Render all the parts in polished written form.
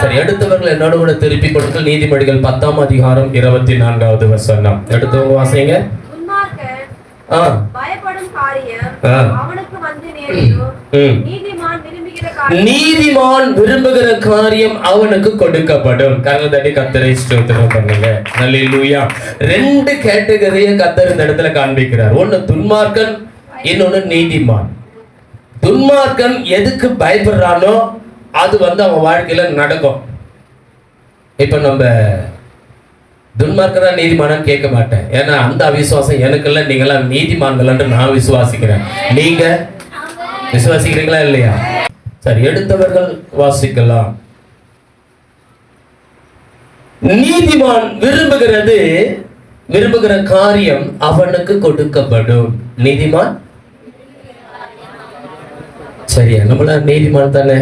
சரி, எடுத்தவர்கள் என்னோட கூட திருப்பி கொடுங்கள். நீதிமொழிகள் 10ஆம் அதிகாரம் 24வது வசனம். எடுத்தவங்க வாசிங்க. பயப்படும் காரியம் அவனுக்கு வந்து நேரிடும். நீதிமான் விரும்புகிற காரியம் அவனுக்கு கொடுக்கப்படும். கரங்களை கர்த்தரை ஸ்தோத்திரம் பண்ணுங்க. ஹல்லேலூயா. ரெண்டு கேட்டகரியை கர்த்தர் இந்த இடத்துல காண்பிக்கிறார். ஒன்னு துன்மார்க்கன், இன்னொன்னு நீதிமான். துன்மார்க்கன் எதுக்கு பயப்படுறானோ அது அவன் வாழ்க்கையில நடக்கும். இப்ப நம்ம துன்மார்க்கனா நீதிமானன்னு கேட்க மாட்டேன். ஏன்னா அந்த அவிசுவாசம் எனக்குள்ள நீங்களாம் நீதிமான்கள் என்று நான் விசுவாசிக்கிறேன். நீங்க விசுவாசிக்கிறீங்களா இல்லையா? சரி, எடுத்தவர்கள் வாசிக்கலாம். நீதிமான் விரும்புகிற காரியம் அவனுக்கு கொடுக்கப்படும். நீதிமான் சரியா? நம்மள நீதிமான் தானே.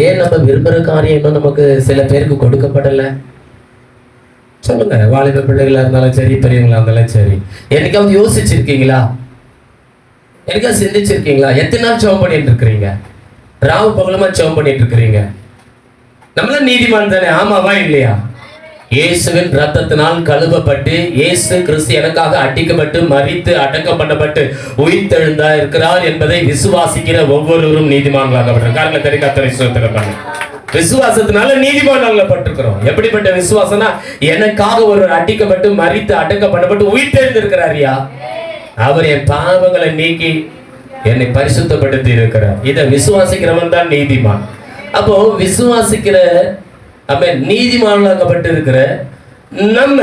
ஏன் நம்ம விரும்புகிற காரியம் இன்னும் நமக்கு சில பேருக்கு கொடுக்கப்படலை? சொல்லுங்க. வாலிப பிள்ளைகளா இருந்தாலும் சரி, பெரியவங்களா இருந்தாலும் சரி, என்னைக்காவது யோசிச்சிருக்கீங்களா? என்னைக்காவது சிந்திச்சிருக்கீங்களா? எத்தனை நாள் ஜெபம் பண்ணிட்டு இருக்கிறீங்க? ராவு பகலமா ஜெபம் பண்ணிட்டு இருக்கிறீங்க. நம்மள நீதிமான் தானே, ஆமாவா இல்லையா? இயேசுவின் ரத்தத்தினால் கழுவப்பட்டு இயேசு கிறிஸ்து எனக்காக அடிக்கப்பட்டு மரித்து அடக்கம் பண்ணப்பட்டு உயிர்த்தெழுந்தா இருக்கிறார் என்பதை விசுவாசிக்கிற ஒவ்வொருவரும் நீதிமான்களாக விசுவாசத்தினால நீதிமான்களாகப்பட்டிருக்கிறோம். எப்படிப்பட்ட விசுவாசம்னா, எனக்காக ஒரு அடிக்கப்பட்டு மரித்து அடக்கம் பண்ணப்பட்டு உயிர்த்தெழுந்து இருக்கிறாரியா, அவர் என் பாவங்களை நீக்கி என்னை பரிசுத்தப்படுத்தி இருக்கிறார். இதை விசுவாசிக்கிறவன் தான் நீதிமான். அப்போ விசுவாசிக்கிற நீதிமான்களாகப்பட்டு இருக்கிற நம்ம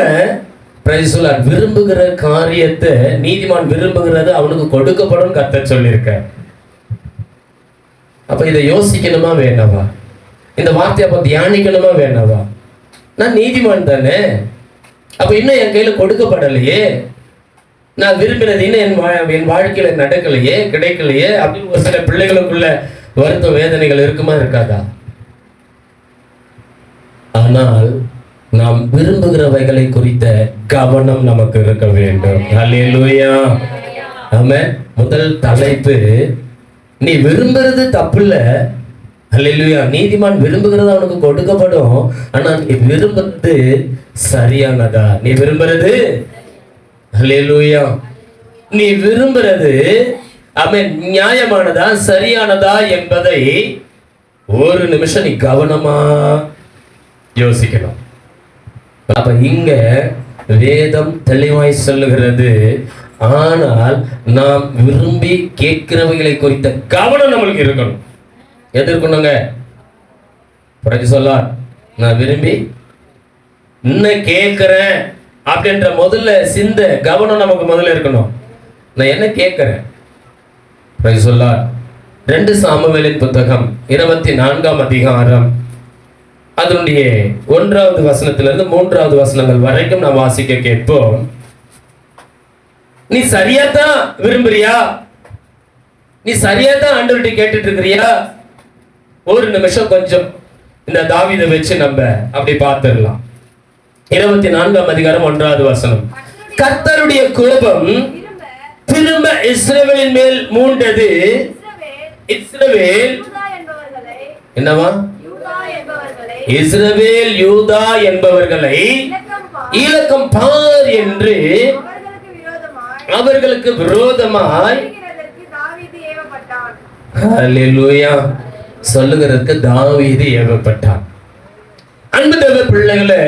விரும்புகிற காரியத்தை நீதிமான் விரும்புகிறது அவனுக்கு கொடுக்கப்படும் கர்த்தர் சொல்லியிருக்க. அப்ப இதை யோசிக்கணுமா வேணாவா? இந்த வார்த்தையை அப்ப தியானிக்கணுமா வேணாவா? நான் நீதிமான் தானே, அப்ப இன்னும் என் கையில கொடுக்கப்படலையே, நான் விரும்பினது இன்னும் என் வாழ்க்கையில நடக்கலையே, கிடைக்கலையே அப்படின்னு ஒரு சில பிள்ளைகளுக்குள்ள வருத்த வேதனைகள் இருக்குமா இருக்காதா? ஆனால் நாம் விரும்புகிறவைகளை குறித்த கவனம் நமக்கு இருக்க வேண்டும். ஹல்லேலூயா. ஆமென். முதல் தலைப்பு, நீ விரும்புறது தப்பு இல்ல. ஹல்லேலூயா. நீதிமான் விரும்புகிறது அவனுக்கு கொடுக்கப்படும். ஆனா நீ விரும்புறது சரியானதா? நீ விரும்புறது ஹல்லேலூயா, நீ விரும்புறது ஆமென் நியாயமானதா சரியானதா என்பதை ஒரு நிமிஷம் நீ கவனமா யோசிக்கணும். அப்ப இங்க வேதம் தெளிவாய் சொல்லுகிறது, ஆனால் நாம் விரும்பி கேட்கிறவைகளை குறித்த கவனம் நம்மளுக்கு இருக்கணும். எது இருக்கணுங்க? சொல்ல, நான் விரும்பி இன்னும் கேட்கிறேன் அப்படின்ற முதல்ல சிந்த கவனம் நமக்கு முதல்ல இருக்கணும். நான் என்ன கேட்கிறேன்? சொல்ல 2 சாமுவேலின் புத்தகம் 24ஆம் அதிகாரம் அதனுடைய 1வது வசனத்திலிருந்து 3வது வசனங்கள் வரைக்கும் நாம் வாசிக்க கேட்போம். நீ சரியாதான் விரும்புறியா? நீ சரியாதான் ஆண்டவர்கிட்ட கேட்டுட்டு இருக்கிறியா? ஒரு நிமிஷம் கொஞ்சம் இந்த தாவீதை வச்சு நம்ம அப்படி பார்த்துடலாம். 24ஆம் அதிகாரம் 1வது வசனம். கர்த்தருடைய கோபம் திரும்ப இஸ்ரவேலின் மேல் மூண்டது. இஸ்ரவேல் என்னவா? இஸ்ரவேல் யூதா என்பவர்களை இலக்கம் பார் என்று அவர்களுக்கு விரோதமாய் ஹல்லேலூயா சொல்லுகிறதுக்கு தாவீது ஏவப்பட்டான். அன்பு தேவ பிள்ளைகளே,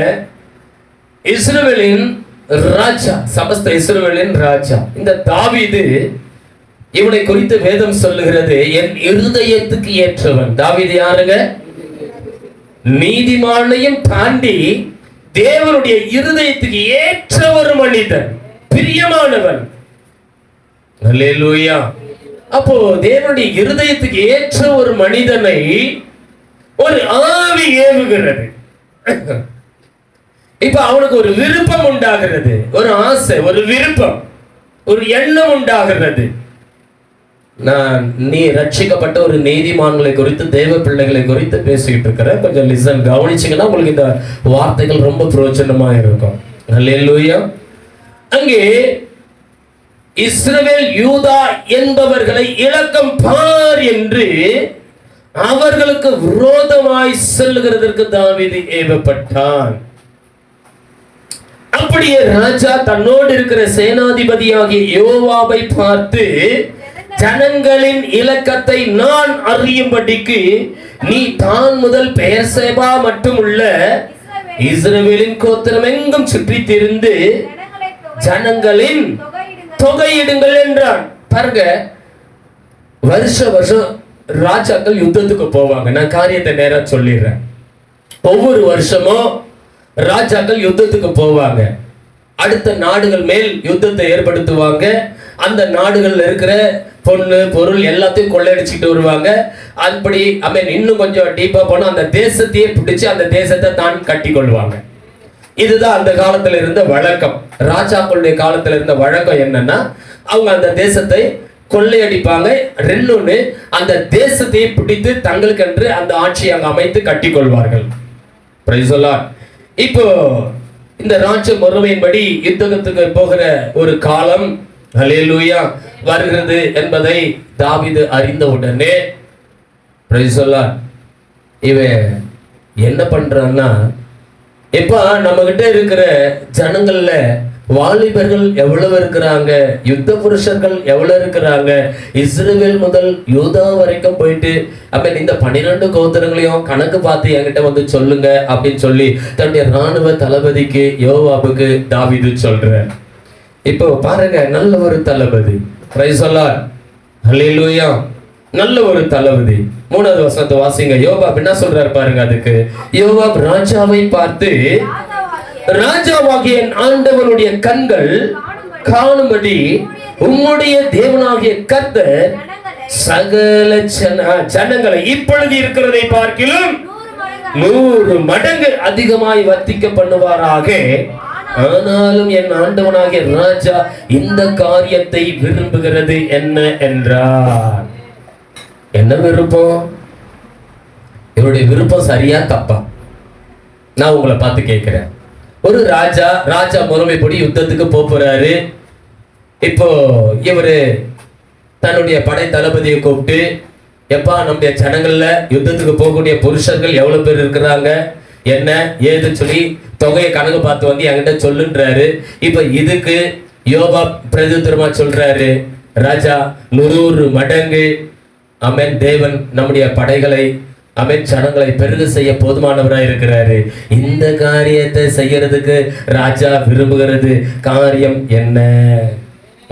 இஸ்ரவேலின் ராஜா, சமஸ்த இஸ்ரவேலின் ராஜா இந்த தாவீது, இவனை குறித்து வேதம் சொல்லுகிறது, என் இருதயத்துக்கு ஏற்றவன். தாவீது யாருங்க? நீதிமானையும் தாண்டி தேவனுடைய இருதயத்துக்கு ஏற்ற ஒரு மனிதன், பிரியமானவன். ஹல்லேலூயா. அப்போ தேவனுடைய இருதயத்துக்கு ஏற்ற ஒரு மனிதனை ஒரு ஆவி ஏவுகிறது. இப்ப அவனுக்கு ஒரு விருப்பம் உண்டாகிறது, ஒரு ஆசை, ஒரு விருப்பம், ஒரு எண்ணம் உண்டாகிறது. நீ ரட்சிக்கப்பட்ட ஒரு நீதிமான்களை குறித்து, தேவ பிள்ளைகளை குறித்து பேசிக்கிட்டு இருக்கிற. கொஞ்சம் லிசன், கவனிச்சீங்கன்னா உங்களுக்கு இந்த வார்த்தைகள் ரொம்ப பிரயோஜனமா இருக்கும். ஹல்லேலூயா. அங்கே இஸ்ரவேல் யூதா என்பவர்களை இலக்கம் பார் என்று அவர்களுக்கு விரோதமாய் செல்லுகிறதற்கு தாவீது ஏவப்பட்டான். அப்படியே ராஜா தன்னோடு இருக்கிற சேனாதிபதியாகிய யோவாபை பார்த்து, ஜனங்களின் இலக்கத்தை நான் அறியும்படிக்கு நீ தான் முதல் பெயர்சேபா மட்டும் உள்ள இஸ்ரவேலின் கோத்திரம் எங்கும் சுற்றி திரிந்து ஜனங்களின் தொகையிடுங்கள் என்றான். பாருங்க, வருஷம் ராஜாக்கள் யுத்தத்துக்கு போவாங்க. நான் காரியத்தை நேரா சொல்லிடுறேன். ஒவ்வொரு வருஷமும் ராஜாக்கள் யுத்தத்துக்கு போவாங்க. அடுத்த நாடுகள் மேல் யுத்தத்தை ஏற்படுத்துவாங்க. அந்த நாடுகள்ல இருக்கிற பொண்ணு பொருள் எல்லாத்தையும் கொள்ளையடிச்சுட்டு வருவாங்க. அப்படி இன்னும் கொஞ்சம் டீப்பா போனா அந்த தேசத்தையே பிடிச்சு அந்த தேசத்தை தான் கட்டி கொள்வாங்க. இதுதான் அந்த காலத்துல இருந்த வழக்கம். ராஜாக்களுடைய காலத்துல இருந்த வழக்கம் என்னன்னா, அவங்க அந்த தேசத்தை கொள்ளையடிப்பாங்க. ரெண்டொன்னு, அந்த தேசத்தை பிடித்து தங்களுக்கென்று அந்த ஆட்சியை அங்க அமைத்து கட்டி கொள்வார்கள். Price the Lord. இப்போ இந்த ராஜ முறைமையின்படி யுத்தத்துக்கு போகிற ஒரு காலம் ஹல்லேலூயா வருகிறது என்பதை தாவீது அறிந்த உடனே பிரைஸ் தி லார்ட், இவன் என்ன பண்றான்னா, இப்ப நம்ம கிட்ட இருக்கிற ஜனங்கள்ல வாலிபர்கள் எவ்வளவு இருக்கிறாங்க, யுத்த புருஷர்கள் எவ்வளவு இருக்கிறாங்க, இஸ்ரவேல் முதல் யூதா வரைக்கும் போயிட்டு இந்த 12 கோத்திரங்களையும் கணக்கு பார்த்து என்கிட்ட வந்து சொல்லுங்க அப்படின்னு சொல்லி தன்னுடைய ராணுவ தளபதிக்கு யோவாபுக்கு தாவீது சொல்றார். இப்போ பாருங்க, நல்ல ஒரு தளபதி. Price the Lord. ஹல்லேலூயா. நல்ல ஒரு தளபதி. 3வது வசனத்தை வாசிங்க. யோவாப் என்ன சொல்றாரு பாருங்க. அதுக்கு யோவாப் ராஜாவை பார்த்து, ராஜாவாகிய ஆண்டவனுடைய கண்கள் காணும்படி உம்முடைய தேவனாகிய கர்த்தர் சகல ஜனங்களை இப்பொழுது இருக்கிறதை பார்க்கிலும் 100 மடங்கு அதிகமாய் வர்த்திக்க பண்ணுவாராக. ஆனாலும் என் ஆண்டவனாகிய ராஜா இந்த காரியத்தை விரும்புகிறது என்ன என்றார். என்ன விருப்பம்? இவருடைய விருப்பம் சரியா தப்பா? நான் உங்களை பார்த்து கேட்கிறேன். ஒரு ராஜா முறைமைப்படி யுத்தத்துக்கு போறாரு. இப்போ இவரு தன்னுடைய படை தளபதியை கூப்பிட்டு, எப்பா நம்முடைய ஜனங்கள்ல யுத்தத்துக்கு போகக்கூடிய புருஷர்கள் எவ்வளவு பேர் இருக்கிறாங்க, என்ன ஏது சொல்லி தொகையை கணக்கு பார்த்து வந்து என்கிட்ட சொல்லுன்றாரு. இப்ப இதுக்கு யோவாப் பிரதித்திரமா சொல்றாரு, ராஜா 100 மடங்கு தேவன் நம்முடைய படைகளை ஜனங்களை பெருக செய்ய போதுமானவராய் இருக்கிறாரு. இந்த காரியத்தை செய்யறதுக்கு ராஜா விரும்புகிறது காரியம் என்ன?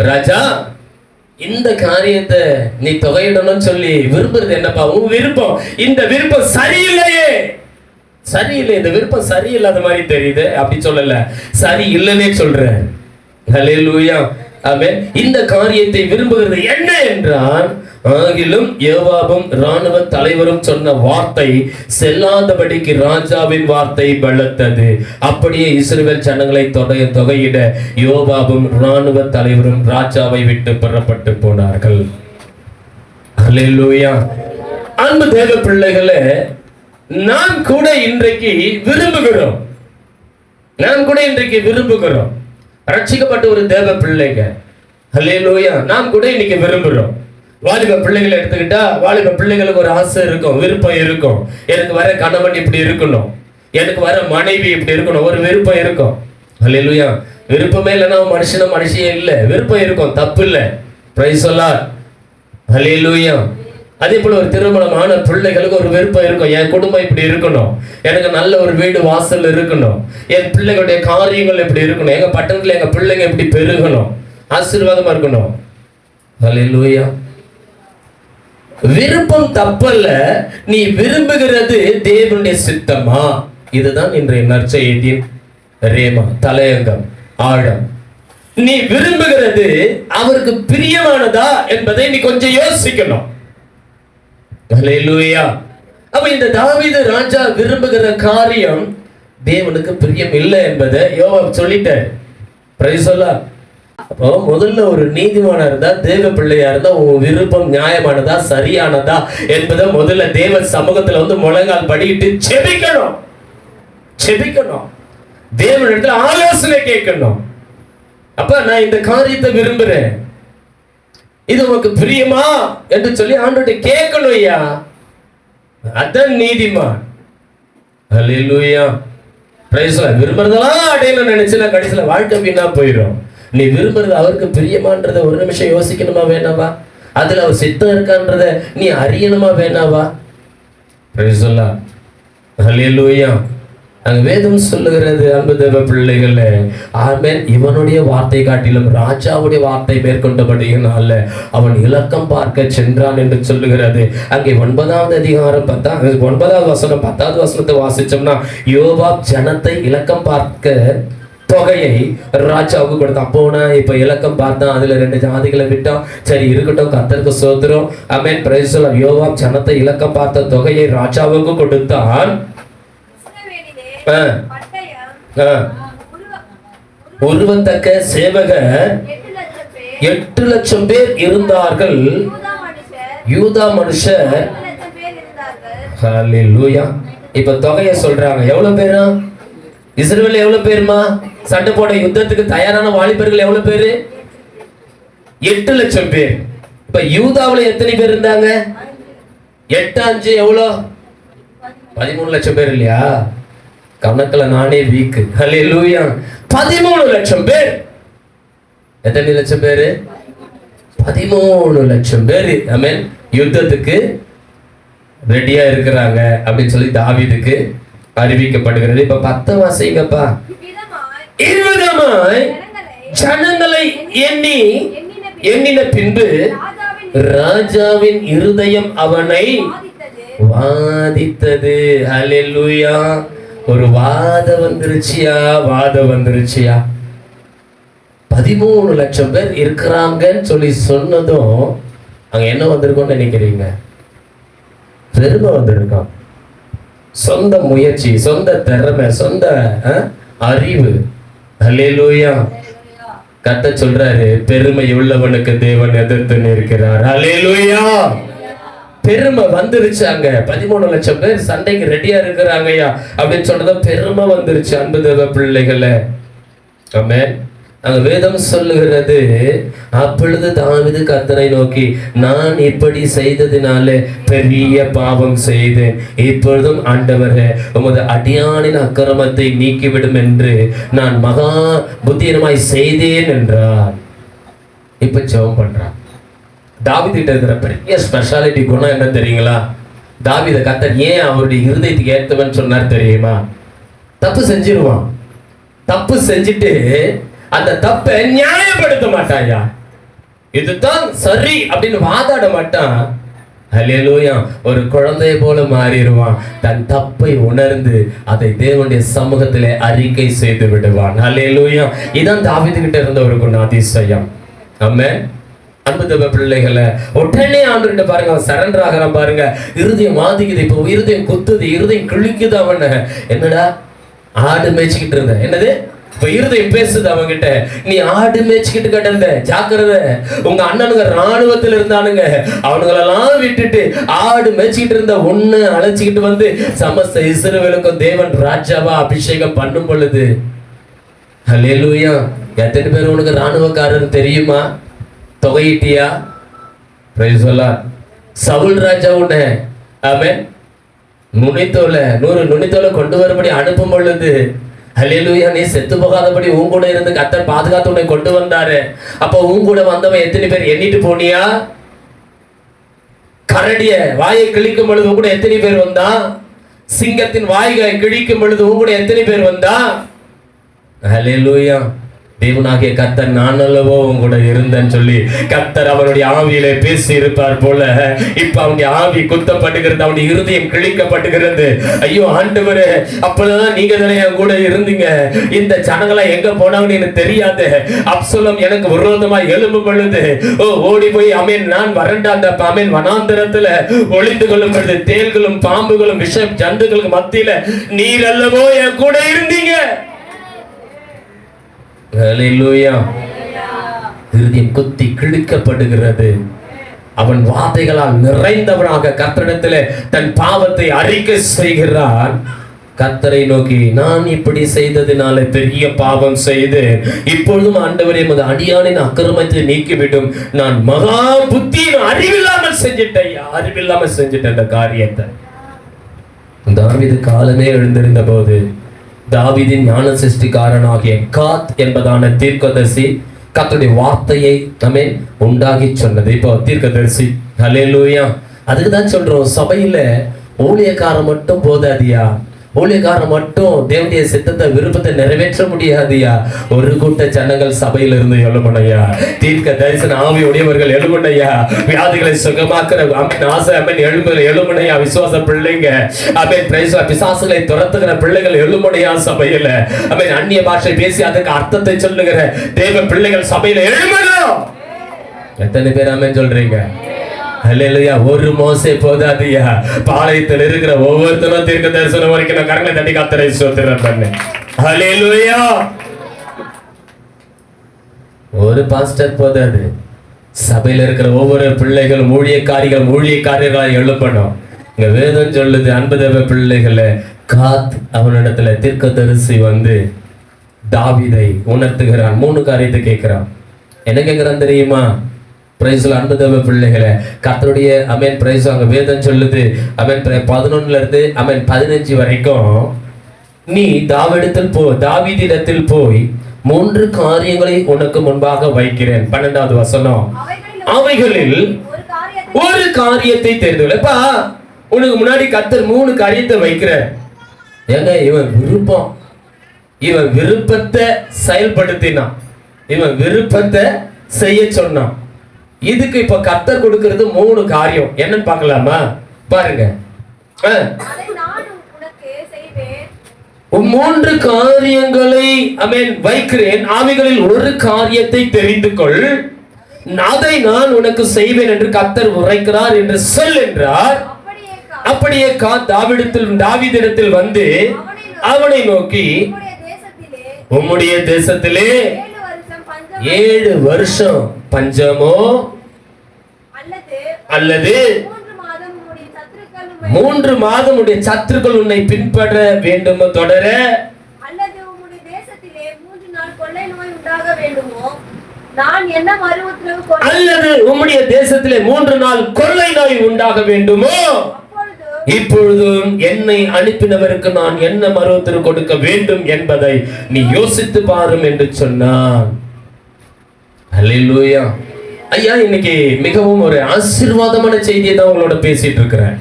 ராஜா, இந்த காரியத்தை நீ தொகையிடணும்னு சொல்லி விரும்புறது என்னப்பா? உன் விருப்பம். இந்த விருப்பம் சரியில்லையே, சரியில்லை, இந்த விருப்பம் சரியில்லாத மாதிரி தெரியுது. அப்படி சொல்லல, சரி இல்லைன்னே சொல்றேன். ஹல்லேலூயா. ஆமென். இந்த காரியத்தை விரும்புகிறது என்ன என்றால், ஆகிலும் யோவாபும் ராணுவ தலைவரும் சொன்ன வார்த்தை செல்லாதபடிக்கு ராஜாவின் வார்த்தை பலத்தது. அப்படியே இஸ்ரவேல் ஜனங்களை தொகையிட யோவாபும் ராணுவ தலைவரும் ராஜாவை விட்டு புறப்பட்டு போனார்கள். ஹல்லேலூயா. அன்பு தேவ பிள்ளைகளே, நாம் கூட இன்றைக்கு விரும்புகிறோம். ரட்சிக்கப்பட்ட ஒரு தேவ பிள்ளைங்க. ஹல்லேலூயா. நாம் கூட இன்னைக்கு விரும்புகிறோம். வாலிப பிள்ளைகளை எடுத்துக்கிட்டா, வாலிப பிள்ளைகளுக்கு ஒரு ஆசை இருக்கும், விருப்பம் இருக்கும். எனக்கு வர கணவன் இப்படி இருக்கணும், எனக்கு வர மனைவி இப்படி இருக்கணும், ஒரு விருப்பம் இருக்கும். ஹல்லேலூயா. விருப்பமே இல்லைன்னா மனுஷியே இல்லை. விருப்பம் இருக்கும், தப்பு இல்லை. Praise the Lord. ஹல்லேலூயா. அதே போல ஒரு திருமணமான பிள்ளைகளுக்கு ஒரு விருப்பம் இருக்கும், என் குடும்பம் இப்படி இருக்கணும், எனக்கு நல்ல ஒரு வீடு வாசல் இருக்கணும், என் பிள்ளைகளுடைய காரியங்கள் இப்படி இருக்கணும், எங்க பட்டணத்துல எங்க பிள்ளைங்க இப்படி பெருகணும், ஆசீர்வாதமா இருக்கணும். ஹல்லேலூயா. விருப்பம் தப்பல்ல, நீ விரும்புகிறது தேவனுடைய சித்தமா? இதுதான் இன்றைய நற்செய்தியின் ரேமா, தலையங்கம், ஆழம். நீ விரும்புகிறது அவருக்கு பிரியமானதா என்பதை நீ கொஞ்சம் யோசிக்கணும். ஹல்லேலூயா. அப்ப இந்த தாவீது ராஜா விரும்புகிற காரியம் தேவனுக்கு பிரியம் இல்லை என்பதை யோவாப் சொல்லிட்டார். Price the Lord. அப்போ முதல்ல ஒரு நீதிமானா இருந்தா, தேவ பிள்ளையா இருந்தா, உன் விருப்பம் நியாயமானதா சரியானதா என்பதை முதல்ல தேவ சமூகத்துல வந்து முழங்கால் படிக்கிட்டு செபிக்கணும். தேவனிடத்துல ஆலோசனை கேட்கணும். அப்ப நான் இந்த காரியத்தை விரும்புறேன், இது உனக்கு பிரியமா என்று சொல்லி ஆண்டவர்கிட்ட கேட்கணும். ஐயா, அதான் நீதிமான். ஹல்லேலூயா. Price the Lord. விரும்புறதெல்லாம் அடையணும்னு நினைச்சா கடைசியில வாழ்க்கை வீணா போயிடும். நீ விரும்புறது அவருக்கு பிரியமான்றத ஒரு நிமிஷம் யோசிக்கணுமா வேணாவா? அதுல அவர் சித்தம் இருக்கான்றத நீ அறியணுமா வேணாவா? Price the Lord. ஹல்லேலூயா. அங்க வேதம் சொல்லுகிறது, அன்பு தேவ பிள்ளைகளே, ஆமென், இவனுடைய வார்த்தை காட்டிலும் ராஜாவுடைய வார்த்தை மேற்கொண்டபடியினால அவன் இலக்கம் பார்க்க சென்றான் என்று சொல்லுகிறது. அங்கே 9வது அதிகாரம் 9வது வசனம் 10வது வசனத்தை வாசிச்சோம்னா, யோவாப் ஜனத்தை இலக்கம் பார்க்க தொகையை ராஜாவுக்கு கொடுத்தான். போனா இப்ப இலக்கம் பார்த்தா அதுல 2 ஜாதிகளை விட்டான். சரி இருக்கட்டும், கர்த்தருக்கு ஸ்தோத்திரம். ஆமென், பிரைஸ் தி லார்ட். யோவாப் ஜனத்தை இலக்கம் பார்த்த தொகையை ராஜாவுக்கு கொடுத்தான். உருவத்தக்க சேவகர் 8 லட்சம் பேர் இருந்தார்கள். யூதா மனுஷர். ஹல்லேலூயா. இப்ப தொகையை சொல்றாங்க. எவ்வளவு பேரா? இஸ்ரவேல் எவ்வளவு பேருமா? சண்டை போட யுத்தத்துக்கு தயாரான வாலிபர்கள் எவ்வளவு பேரு? 8 லட்சம் பேர். இப்ப யூதாவுல எத்தனை பேர் இருந்தாங்க? 8 5 எவ்வளோ? 13 லட்சம் பேர் இல்லையா? கணக்குல நானே வீக்கு. ஹல்லேலூயா. 13 லட்சம் பேர். எத்தனை லட்சம் பேரு? 13 லட்சம் பேர். ஆமென். யுத்தத்துக்கு ரெடியா இருக்கிறாங்க அப்படின்னு சொல்லி தாவீதுக்கு அறிவிக்கப்படுகிறது. இப்ப 10 வாசிங்கப்பா. இவ்விதமாய் ஜனங்களை எண்ணின பின்பு ராஜாவின் இருதயம் அவனை வாதித்தது. ஹல்லேலூயா. ஒரு வாதம் வந்துருச்சியா? 13 லட்சம் பேர் இருக்கிறாங்கன்னு சொல்லி சொன்னதும் அங்க என்ன வந்திருக்கும்னு நினைக்கிறீங்க? பெருமை வந்திருக்கான். சொந்த முயற்சி, சொந்த திறமை, சொந்த அறிவு. ஹல்லேலூயா. கர்த்தர் சொல்றாரு, பெருமை உள்ளவனுக்கு தேவன் எதிர்த்து நிற்கிறார். ஹல்லேலூயா. பெருமை வந்துருச்சு. அங்க 13 லட்சம் பேர் சண்டைக்கு ரெடியா இருக்கிறாங்கயா அப்படின்னு சொன்னதும் பெருமை வந்துருச்சு. அன்பு தேவ பிள்ளைகளே, ஆமென். அங்க வேதம் சொல்லுகிறது, அப்பொழுது தாவீது கர்த்தரை நோக்கி, நான் இப்படி செய்ததினாலே பெரிய பாவம் செய்தேன். இப்பொழுதும் ஆண்டவரே, உமது அடியானின் அக்கிரமத்தை நீக்கிவிடும் என்று நான் மகா புத்தியமாய் செய்தேன் என்றார். இப்ப ஜெபம் பண்றான். தாவீது கிட்ட இருக்கிற பெரிய ஸ்பெஷாலிட்டி குணம் என்ன தெரியுங்களா? தாவீதை கர்த்தர் ஏன் அவருடைய இருதயத்துக்கு ஏற்றவன் சொன்னார் தெரியுமா? தப்பு செஞ்சிருவான். தப்பு செஞ்சுட்டு அந்த தப்பை நியாயப்படுத்த மாட்டாயா, இதுதான் சரி அப்படின்னு வாதாட மாட்டான். ஹல்லேலூயா. ஒரு குழந்தையை போல மாறிடுவான். தன் தப்பை உணர்ந்து அதை தேவனுடைய சமூகத்திலே அறிக்கை செய்து விடுவான். ஹல்லேலூயா. இதான் தாவீது கிட்ட இருந்த ஒரு குணாதிசயம். ஆமென். அன்பு தேவ பிள்ளைகளை, உடனே ஆண்டவர்கிட்ட பாருங்க, அவன் சரண்டர் ஆகிறான் பாருங்க. இருதயம் வாதிக்குது. இப்போ இருதயம் குத்துது, இருதயம் கிழிக்குது. அவன் என்னடா ஆடு மேய்ச்சிக்கிட்டு இருந்த, என்னது இப்ப இருதயம் பேசுது அவன்கிட்ட, நீ ஆடு மேய்ச்சிக்கிட்டு கிடந்த, ஜாக்கிரதை. உங்க அண்ணனுங்க ராணுவத்தில் இருந்தானுங்க, அவனுங்களெல்லாம் விட்டுட்டு ஆடு மேய்ச்சிக்கிட்டு இருந்த ஒண்ணு அழைச்சிக்கிட்டு வந்து சமஸ்த இஸ்ரவேலுக்கும் தேவன் ராஜாவா அபிஷேகம் பண்ணும் பொழுது, ஹல்லேலூயா. எத்தனை பேர் உனக்கு ராணுவக்காரன் தெரியுமா? தொகையிட்டியா? Praise the Lord. சவுல் ராஜா உன்னை ஆமென் 100 நுனித்தோலை கொண்டு வரும்படி அனுப்பும் பொழுது, ஹல்லேலூயா, நீ செத்து போகாதபடி உன் கூட இருந்து கர்த்தர் பாதுகாத்து உன்னை கொண்டு வந்தாரு. அப்போ உன் கூட வந்தவன் எத்தனை பேர் எண்ணிட்டு போனியா? கரடிய வாயை கிழிக்கும் பொழுது உன் கூட எத்தனை பேர் வந்தா? சிங்கத்தின் வாய்களை கிழிக்கும் பொழுது உன் கூட எத்தனை பேர் வந்தா? ஹல்லேலூயா. தேவனாகிய கர்த்தர் நான் அல்லவோ உன் கூட இருந்தேன்னு சொல்லி கர்த்தர் அவருடைய ஆவியிலே பேசி இருப்பார் போல, இப்ப அவனுடைய ஆவி குத்தப்பட்டுகிறது, அவனுடைய இருதயம் கிழிக்கப்பட்டுகிறது. ஐயோ ஆண்டவரே, அப்பதான் நீங்க தானே என் கூட இருந்தீங்க, இந்த ஜனங்களா எங்க போனாங்கன்னு எனக்கு தெரியாது. அப்சலோம் எனக்கு விரோதமா எழும்பும் பொழுது ஓடி போய் அமேன் நான் வறண்ட அந்த அமேன் வனாந்தரத்துல ஒளிந்து கொள்ளும் பொழுது தேள்களும் பாம்புகளும் விஷ ஜந்துகளுக்கு மத்தியில நீர் அல்லவோ என் கூட இருந்தீங்க. ஹல்லேலூயா. இருதயம் குத்தி கிழிக்கப்படுகிறது. அவன் வார்த்தைகளால் நிறைந்தவனாக கர்த்தரிடத்திலே தன் பாவத்தை அறிக்கை செய்கிறான். கர்த்தரை நோக்கி, நான் இப்படி செய்ததினாலே பெரிய பாவம் செய்தேன். இப்பொழுதும் ஆண்டவரே, உமது அடியானின் அக்கிரமத்தை நீக்கிவிடும். நான் மகா புத்தியின் அறிவில்லாமல் செஞ்சிட்டேன் இந்த காரியத்தை. தாவீது காலமே எழுந்திருந்த போது தாவீதின் ஞான சிருஷ்டிக்காரனாகிய காத் என்பதான தீர்க்கதரிசி கர்த்தருடைய வார்த்தையை நம்மை உண்டாகி சொன்னது. இப்போ தீர்க்கதரிசி, ஹல்லேலூயா. அதுக்கு தான் சொல்றோம், சபையில ஊழியக்காரன் மட்டும் போதாதியா, ஊழியக்காரன் மட்டும் தேவனுடைய சித்தத்தை விருப்பத்தை நிறைவேற்ற முடியாதியா. ஒரு கூட்ட ஜனங்கள் சபையில இருந்து எழுமனையா, தீர்க்க தரிசன ஆவி உடையவர்கள் எழுமனையா, வியாதிகளை சுகமாக்குற ஆசை எழுமனையா, விசுவாச பிள்ளைங்க பிசாசுகளை துரத்துகிற பிள்ளைகள் எழுமனையா சபையில. அந்நிய பாஷை பேசி அதுக்கு அர்த்தத்தை சொல்லுகிற தேவ பிள்ளைகள் சபையில எழுமணும். எத்தனை பேர் ஆமென் சொல்றீங்க? ஹல்லேலூயா. ஒரு மோசே போதாதியா, பாளையத்தில் இருக்கிற ஒவ்வொருத்தரும் தீர்க்க தரிசனம் வரைக்கும் கரங்களை தட்டி கர்த்தரை ஸ்தோத்திரம் பண்ணு. ஹல்லேலூயா. ஒரு பாஸ்டர் போதாது, சபையில இருக்கிற ஒவ்வொரு பிள்ளைகளும் ஊழியக்காரர்களாய் எழுப்பணும். இங்க வேதம் சொல்லுது, அன்பு தேவ பிள்ளைகளை காத் அவனிடத்துல தீர்க்கதரிசி வந்து தாவீதை உணர்த்துகிறான். 3 காரியத்தை கேட்கிறான். என்ன கேட்கிறான் தெரியுமா? பிரைஸ்ல அன்பு தேவ பிள்ளைகளை கர்த்தருடைய பிரைஸ் அங்க வேதம் சொல்லுது 11 இருந்து 15 வரைக்கும், நீ தாவீதிடத்தில் போய் 3 காரியங்களை உனக்கு முன்பாக வைக்கிறேன். 12வது வசனம், அவைகளில் ஒரு காரியத்தை தெரிந்துள்ளப்பா. உனக்கு முன்னாடி கர்த்தர் 3 காரியத்தை வைக்கிற. ஏங்க, இவன் விருப்பத்தை செயல்படுத்தினான், இவன் விருப்பத்தை செய்ய சொன்னான். இதுக்கு இப்ப கர்த்தர் கொடுக்கிறது 3 காரியம். என்னன்னு பார்க்கலாமா? பாருங்க. 3 காரியங்களை வைக்கிறேன், அவைகளில் ஒரு காரியத்தை தெரிந்து கொள், அதை நான் உனக்கு செய்வேன் என்று கர்த்தர் உரைக்கிறார் என்று சொல் என்றார். அப்படியே தாவீதிடத்தில் வந்து அவனை நோக்கி, உம்முடைய தேசத்திலே 7 வருஷம் பஞ்சமோ அல்லது 3 மாதம் உடைய சத்துருக்கள் உன்னை பின்பற்ற வேண்டுமோ, தொடர, அல்லது உம்முடைய தேசத்திலே 3 நாள் கொள்ளை நோய் உண்டாக வேண்டுமோ, நான் என்ன மறு உத்தரவு, அல்லது உம்முடைய தேசத்திலே 3 நாள் கொள்ளை நோய் உண்டாக வேண்டுமோ, இப்பொழுதும் என்னை அனுப்பினவருக்கு நான் என்ன மறு உத்தரவு கொடுக்க வேண்டும் என்பதை நீ யோசித்து பாரும் என்று சொன்னான். ஹல்லேலூயா. ஐயா, இன்னைக்கு மிகவும் ஒரு ஆசீர்வாதமான செய்தியை தான் உங்களோட பேசிட்டு இருக்கிறேன்.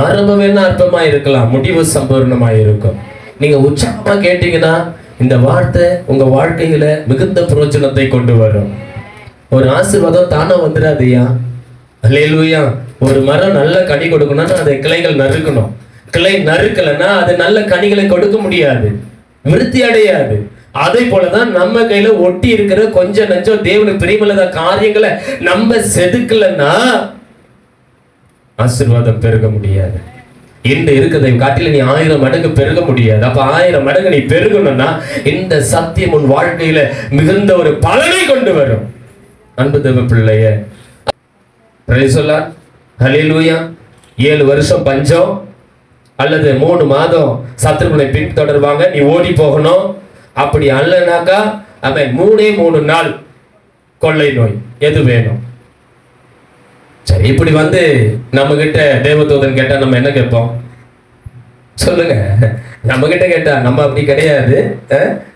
ஆரம்பம் என்ன அற்பமா இருக்கலாம், முடிவு சம்பூர்ணமா இருக்கும். நீங்க உற்சாகமா கேட்டீங்கன்னா இந்த வார்த்தை உங்க வாழ்க்கையில மிகுந்த பிரயோஜனத்தை கொண்டு வரும். ஒரு ஆசீர்வாதம் தானா வந்துடாதுயா. ஹல்லேலூயா. ஒரு மரம் நல்ல கனி கொடுக்கணும்னா அதை கிளைகள் நறுக்கணும். கிளை நறுக்கலைன்னா அது நல்ல கனிகளை கொடுக்க முடியாது, விருத்தி அடையாது. அதே போலதான் நம்ம கையில ஒட்டி இருக்கிற கொஞ்சம் நஞ்சம் தேவனுக்கு பிரியமில்லாத காரியங்களை நம்ம செதுக்கலன்னா ஆசீர்வாதம் பெருக முடியாது. இந்த இருக்கிறதை காட்டில நீ 1000 மடங்கு பெருக முடியாது. அப்ப 1000 மடங்கு நீ பெருகணும்னா இந்த சத்தியம் உன் வாழ்க்கையில மிகுந்த ஒரு பலனை கொண்டு வரும். அன்பு தேவ பிள்ளைய, பிரைஸ் தி லார்ட், ஹல்லேலூயா. 7 வருஷம் பஞ்சம் அல்லது 3 மாதம் சத்துருக்களை பின்தொடர்வாங்க, நீ ஓடி போகணும். அப்படி அல்லனாக்கா 3 நாள் கொள்ளை நோய். எது வேணும்? சரி, இப்படி வந்து நம்ம கிட்ட தேவதூதன் கேட்டா நம்ம என்ன கேட்போம் சொல்லுங்க? நம்ம கிட்ட கேட்டா நம்ம அப்படி கிடையாது.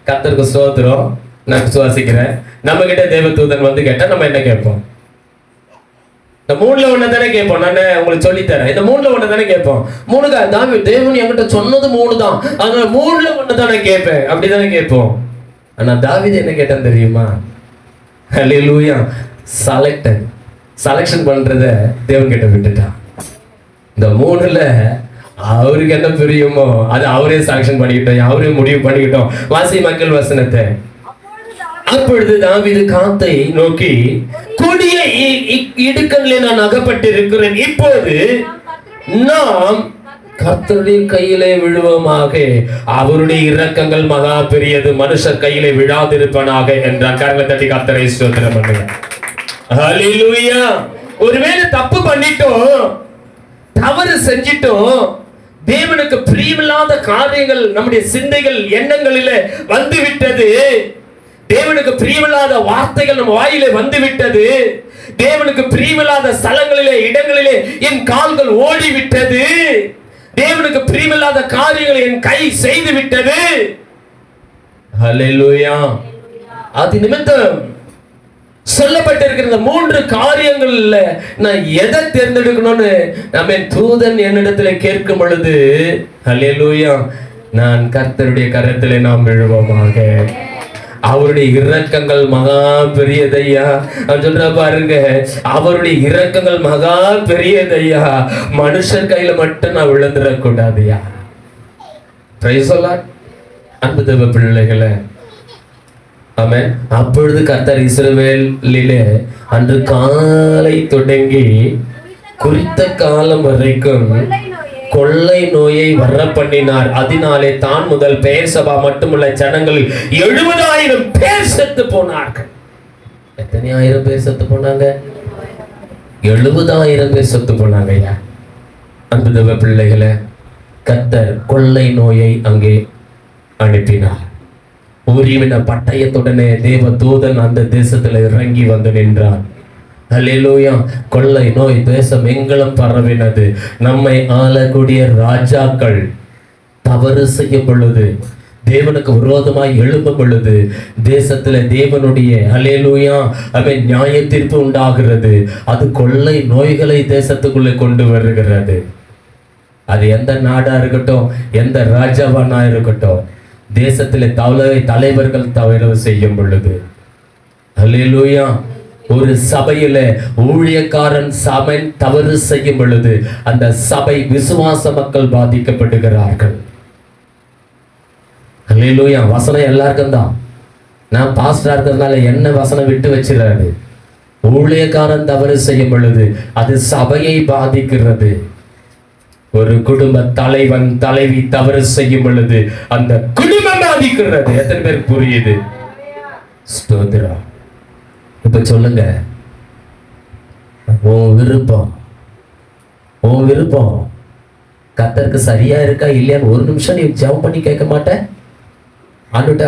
கர்த்தருக்கு ஸ்தோத்திரம், நான் விசுவாசிக்கிறேன். நம்ம கிட்ட தேவதூதன் வந்து கேட்டா நம்ம என்ன கேட்போம்? இந்த 3ல ஒண்ணு தானே கேட்போம். நான் உங்களுக்கு சொல்லி தரேன். இந்த 3ல ஒண்ணு தானே கேட்போம். 3 தேவன் என்கிட்ட சொன்னது 3 தான், அதனால 3ல ஒண்ணு தானே கேட்பேன், அப்படிதானே கேட்போம். ஆனா தாவீது என்ன கேட்டான் தெரியுமா? ஹல்லேலூயா. செலக்ஷன் பண்றத தேவன் கிட்ட விட்டுட்டான். இந்த 3ல அவருக்கு என்ன பிரியுமோ அது அவரே செலக்ஷன் பண்ணிக்கிட்டோம், அவரே முடிவு பண்ணிக்கிட்டோம். வாசி மக்கள் வசனத்தை. அப்பொழுது தாவீது காத்தை நோக்கி, கொடிய இடுக்கண்ணிலே நான் அகப்பட்டிருக்கிறேன், இப்போது நாம் கர்த்தருடைய கையிலே விழுவோமாக, அவருடைய இரக்கங்கள் மகா பெரியது, மனுஷர் கையிலே விழாதிருப்பனாக என்றான். கரங்களை தட்டி கர்த்தரை ஸ்தோத்திரம் பண்ணுங்க. ஹல்லேலூயா. ஒருவேளை தப்பு பண்ணிட்டோம், தவறு செஞ்சிட்டோம், தேவனுக்கு பிரியமில்லாத காரியங்கள் நம்முடைய சிந்தைகள் எண்ணங்களிலே வந்து விட்டது, தேவனுக்கு பிரியமில்லாத வார்த்தைகள் நம்ம வாயிலே வந்து விட்டது, தேவனுக்கு பிரியமில்லாத ஸ்தலங்களிலே இடங்களிலே என் கால்கள் ஓடி விட்டது, தேவனுக்கு பிரியமில்லாத காரியங்களை என் கை செய்து விட்டது. ஹல்லேலூயா. அது நிமித்தம் சொல்லப்பட்டிருக்கிற 3 காரியங்கள்ல நான் எதை தேர்ந்தெடுக்கணும்னு நம்ம தூதன் என்னிடத்துல கேட்கும் பொழுது, ஹல்லேலூயா, நான் கர்த்தருடைய கரத்திலே நாம் விழுவோமாக. அவருடைய இரக்கங்கள் மகா பெரியதையா. சொல்ற பாருங்க, அவருடைய இரக்கங்கள் மகா பெரியதையா. மனுஷர் கையில மட்டும் நான் விழுந்துடக்கூடாதுயா. அன்பு தேவ பிள்ளைகளை, ஆமென். அப்பொழுது கர்த்தர் இஸ்ரவேலிலே அன்று காலை தொடங்கி குறித்த காலம் வரைக்கும் கொள்ளை நோயை வர பண்ணினார். அதனாலே தான் முதல் பெயர்சபா மட்டுமல்ல ஜனங்களில் 70,000 பேர் செத்து போனார்கள். எத்தனை ஆயிரம் பேர் செத்து போனாங்க? 70,000 பேர் செத்து போனாங்க. ஐயா, அன்பு தேவ பிள்ளைகளை, கர்த்தர் கொள்ளை நோயை அங்கே அனுப்பினார். ஊரிவின பட்டயத்துடனே தேவ தூதன் அந்த தேசத்துல இறங்கி வந்து நின்றார். அல்லேலூயா. கொள்ளை நோய் தேசம் எங்களும் பரவினது. நம்மை ஆளக்கூடிய ராஜாக்கள் தவறு செய்யும் பொழுது, தேவனுக்கு விரோதமாய் எழும்பும் பொழுது, தேசத்துல தேவனுடைய அல்லேலூயா அவன் நியாய தீர்ப்பு உண்டாகிறது. அது கொள்ளை நோய்களை தேசத்துக்குள்ளே கொண்டு வருகிறது. அது எந்த நாடா இருக்கட்டும், எந்த ராஜாவானா இருக்கட்டும், தேசத்திலே தலைவர்கள் தவறு செய்யும் பொழுது, அல்லேலூயா, ஒரு சபையில ஊழியக்காரன் சபை தவறு செய்யும் பொழுது அந்த சபை விசுவாச மக்கள் பாதிக்கப்படுகிறார்கள். அல்லேலூயா. வசனம் எல்லாருக்கும் தான். நான் பாஸ்டரா இருக்கிறதுனால என்ன வசனம் விட்டு வச்சிடாது. ஊழியக்காரன் தவறு செய்யும் பொழுது அது சபையை பாதிக்கிறது. ஒரு குடும்ப தலைவன் தலைவி தவறு செய்யும் பொழுது அந்த குடும்பம் பாதிக்கிறது. எத்தனை பேர் புரியுது? ஸ்தோத்திரம். இப்ப சொல்லுங்க, உன் விருப்பம் கர்த்தருக்கு சரியா இருக்கா இல்லையான்னு ஒரு நிமிஷம் நீ ஜெபம் பண்ணி கேட்க மாட்டேன்? ஆண்டுட்ட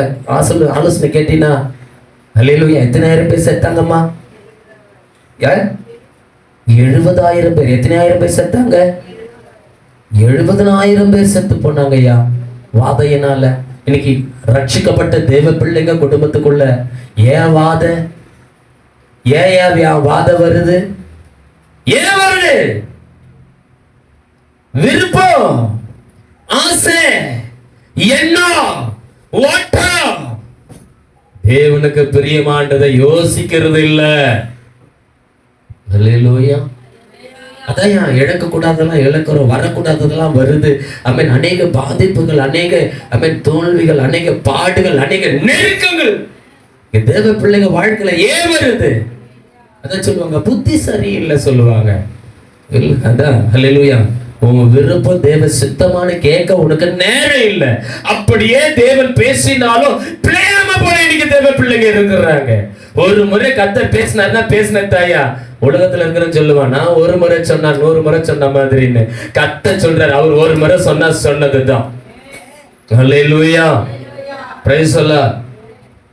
ஆலோசனை கேட்டீங்கன்னா, அல்லேலூயா, எத்தனாயிரம் பேர் செத்தாங்கம்மா? 70,000 பேர். எத்தனாயிரம் பேர் செத்தாங்க? 70,000 பேர் செத்து போனாங்க ஐயா, வாதையினால. இன்னைக்கு ரட்சிக்கப்பட்ட தேவ பிள்ளைங்க குடும்பத்துக்குள்ள ஏன் வாத வருது? ஏன் வருது? விருப்பம், ஆசை, எண்ணம், ஓட்டம் தேவனுக்கு பிரியமானதை யோசிக்கிறது இல்ல. அல்லேலூயா. அதான் இழக்க கூடாதெல்லாம் இழக்கிறோம், வரக்கூடாததெல்லாம் வருது. அநேக பாதிப்புகள், அநேக தோல்விகள், அநேக பாடுகள், அநேக நெருக்கங்கள் தேவ பிள்ளைங்க வாழ்க்கையில ஏன் வருது? அதான் சொல்லுவாங்க, புத்தி சரியில்லை சொல்லுவாங்க. அதான் அல்லேலூயா. உன் விருப்பம் தேவ சித்தமான கேட்க உனக்கு நேரம் இல்லை. அப்படியே தேவன் பேசினாலும் பிள்ளையாம போல இன்னைக்கு தேவ பிள்ளைங்க இருக்கிறாங்க. ஒரு முறை கர்த்தர் பேசினார்னா பேசினதாயா உலகத்துல இருக்கிறன்னு சொல்லுவான். நான் ஒரு முறை சொன்னா 100 முறை சொன்ன மாதிரின்னு கர்த்தர் சொல்றாரு. அவர் ஒரு முறை சொன்னா சொன்னதுதான். அல்லேலூயா. Praise the Lord.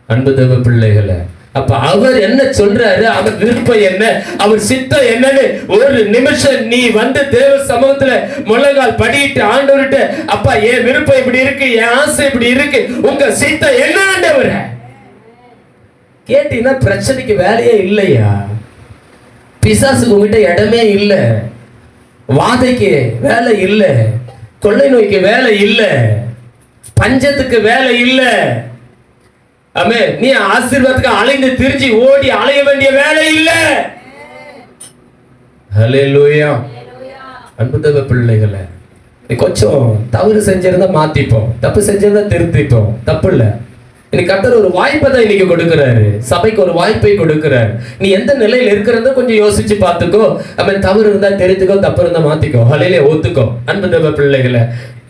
அன்பு தேவ பிள்ளைகளே, அப்ப அவர் என்ன சொல்றாரு, அவர் விருப்பம் என்ன, அவர் சித்தம் என்னன்னு ஒரு நிமிஷம் நீ வந்து தேவ சமூகத்துல முழங்கால் படிட்டு ஆண்டவர்கிட்ட, அப்பா என் விருப்பம் இப்படி இருக்கு, என் ஆசை இப்படி இருக்கு, உங்க சித்தம் என்ன ஆண்டவரே கேட்டீங்கன்னா பிரச்சனைக்கு வேலையே இல்லையா? பிசாசுக்கு உங்ககிட்ட இடமே இல்லை, வாதைக்கு வேலை இல்லை, கொள்ளை நோய்க்கு வேலை இல்லை, பஞ்சத்துக்கு வேலை இல்லை. ஆமே, நீ ஆசீர்வாதத்துக்கு அலைந்து திரிஞ்சு ஓடி அலைய வேண்டிய வேலை இல்லை. ஹல்லேலூயா. அன்பு தேவ பிள்ளைகளே, கொஞ்சம் தவறு செஞ்சிருந்தா மாத்திப்போம், தப்பு செஞ்சிருந்தா திருத்திப்போம், தப்பு இல்லை. இன்னைக்கு கர்த்தர் ஒரு வாய்ப்பை தான் இன்னைக்கு கொடுக்கிறாரு, சபைக்கு ஒரு வாய்ப்பை கொடுக்கிறாரு. நீ எந்த நிலையில இருக்கிறத கொஞ்சம் யோசிச்சு பார்த்துக்கோ. தவறு இருந்தா தெரிஞ்சுக்கோ, தப்பு இருந்தா மாத்திக்கோ, ஹல்லேலூயா, ஒத்துக்கோ. அன்பு தேவ பிள்ளைகளை,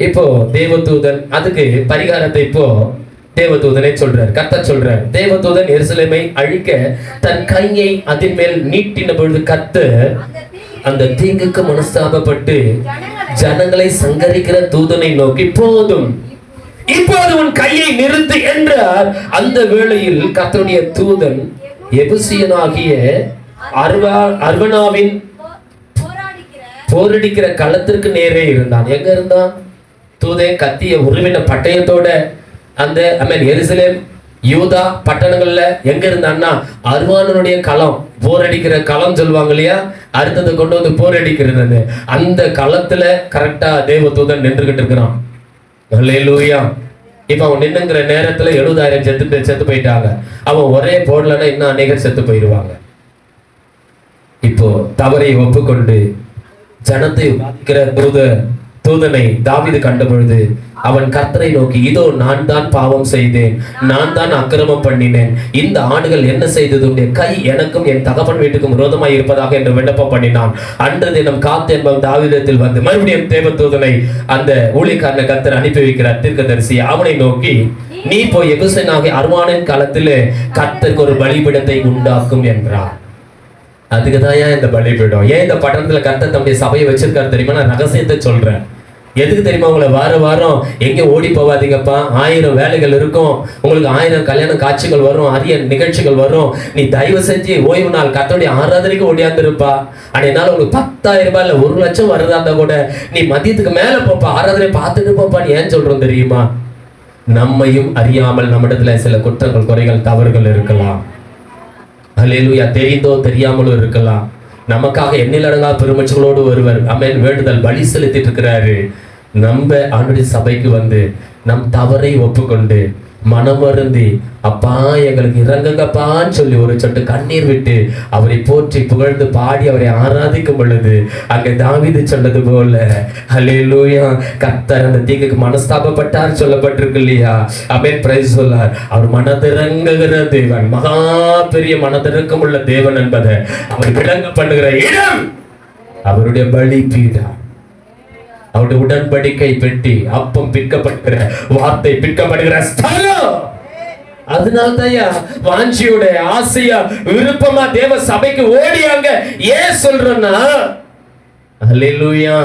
இப்போ தேவதூதன் அதுக்கு பரிகாரத்தை இப்போ தேவதூதனை சொல்றார். கர்த்தர் சொல்றார், தேவதூதன் எருசலேமை அழிக்க தன் கையை அதன் மேல் நீட்டின பொழுது கர்த்தர் அந்த தீங்குக்கு மனஸ்தாபப்பட்டு ஜனங்களை சங்கரிக்கிற தூதனை நோக்கி, போதும், இப்போது உன் கையை நிறுத்து என்றார். அந்த வேளையில் கர்த்தருடைய தூதன் எபூசியனாகிய அர்வனாவின் போரடிக்கிற களத்திற்கு நேரே இருந்தான். எங்க இருந்தான்? தூதே கத்திய உருவின பட்டயத்தோட அந்த எருசலேம் யூதா பட்டணங்கள்ல எங்க இருந்தான்னா அர்வானுடைய களம், போர் அடிக்கிற களம் சொல்லுவாங்க இல்லையா, அடுத்தது கொண்டு வந்து போர் அடிக்கிறது, அந்த களத்துல கரெக்டா தேவதூதன் நின்றுகிட்டு இருக்கிறான். அல்லேலூயா. இப்ப அவன் நின்னுங்கிற நேரத்துல 70,000 செத்து போயிட்டாங்க. அவன் ஒரே போடலன்னா இன்னும் அநேகர் செத்து போயிடுவாங்க. இப்போ தவறை ஒப்புக்கொண்டு ஜனத்தை பாதிக்கிற தூதனை தாவீது கண்ட பொழுது அவன் கர்த்தரை நோக்கி, இதோ நான் தான் பாவம் செய்தேன், நான் தான் அக்கிரமம் பண்ணினேன், இந்த ஆடுகள் என்ன செய்தது? உடைய கை எனக்கும் என் தகப்பன் வீட்டுக்கும் விரோதமாய் இருப்பதாக என்று விண்ணப்பம் பண்ணினான். அன்று தினம் காத்து என்பவன் தாவீதத்தில் வந்து மறுபடியும் தேவதூதனை அந்த ஊழியக்காரனை கர்த்தர் அனுப்பி வைக்கிறார், தீர்க்கதரிசி. அவனை நோக்கி, நீ போய் எபூசியனாகிய அர்வானின் காலத்திலே கர்த்தருக்கு ஒரு பலிபீடத்தை உண்டாக்கும் என்றார். அதுக்குதான் ஏன் இந்த பலிபீடம், ஏன் இந்த பட்டணத்துல கர்த்தர் தம்முடைய சபையை வச்சிருக்காரு தெரியுமா? நான் ரகசியத்தை சொல்றேன். எதுக்கு தெரியுமா? உங்களை வாரம் எங்க ஓடி போவாதீங்கப்பா. 1000 வேலைகள் இருக்கும், உங்களுக்கு 1000 கல்யாண காட்சிகள் வரும், அரிய நிகழ்ச்சிகள் வரும். நீ தயவு செஞ்சு ஓய்வு நாள் கர்த்தருடைய ஆராதனைக்கு ஓடியாந்துருப்பா. அதனால உங்களுக்கு 10,000 ரூபாய் இல்ல 1 லட்சம் வருதா இருந்தா கூட நீ மதியத்துக்கு மேல போப்பா, ஆராதனை பார்த்துட்டு போப்பான்னு ஏன் சொல்றோம் தெரியுமா? நம்மையும் அறியாமல் நம்மிடத்துல சில குற்றங்கள், குறைகள், தவறுகள் இருக்கலாம். அல்லேலூயா. தெரிந்தோ தெரியாமலோ இருக்கலாம். நமக்காக எண்ணிலடங்கா பெருமச்சங்களோடு ஒருவர் வேண்டுதல் பலி செலுத்திட்டு இருக்கிறாரு. நம்ம ஆண்டுடைய சபைக்கு வந்து நம் தவறை ஒப்புக்கொண்டு மனம் வருந்தி, அப்பா எங்களுக்கு இறங்குங்கப்பான்னு சொல்லி ஒரு சொட்டு கண்ணீர் விட்டு அவரை போற்றி புகழ்ந்து பாடி அவரை ஆராதிக்கும் பொழுது அங்கே தாவீது சொன்னது போல அல்லேலூயா, கர்த்தர் அந்த தீங்குக்கு மனஸ்தாபப்பட்டார் சொல்லப்பட்டிருக்கு இல்லையா? ஆமென், பிரைஸ் சொல்லார். அவர் மனதிறங்குகிற தேவன், மகா பெரிய மனதிறக்கம் உள்ள தேவன் என்பதை அவர் விளங்க பண்ணுகிற இடம் அவருடைய பலிபீடம், அவருடைய உடன்படிக்கை பெட்டி, அப்பம் பிற்கப்படுகிற வார்த்தை பிற்கப்படுகிற ஸ்தலம். அதனால்தான் வாஞ்சியோட ஆசையா விருப்பமா தேவ சபைக்கு ஓடியாங்க. ஏன் சொல்றேன்னா, அல்லேலூயா,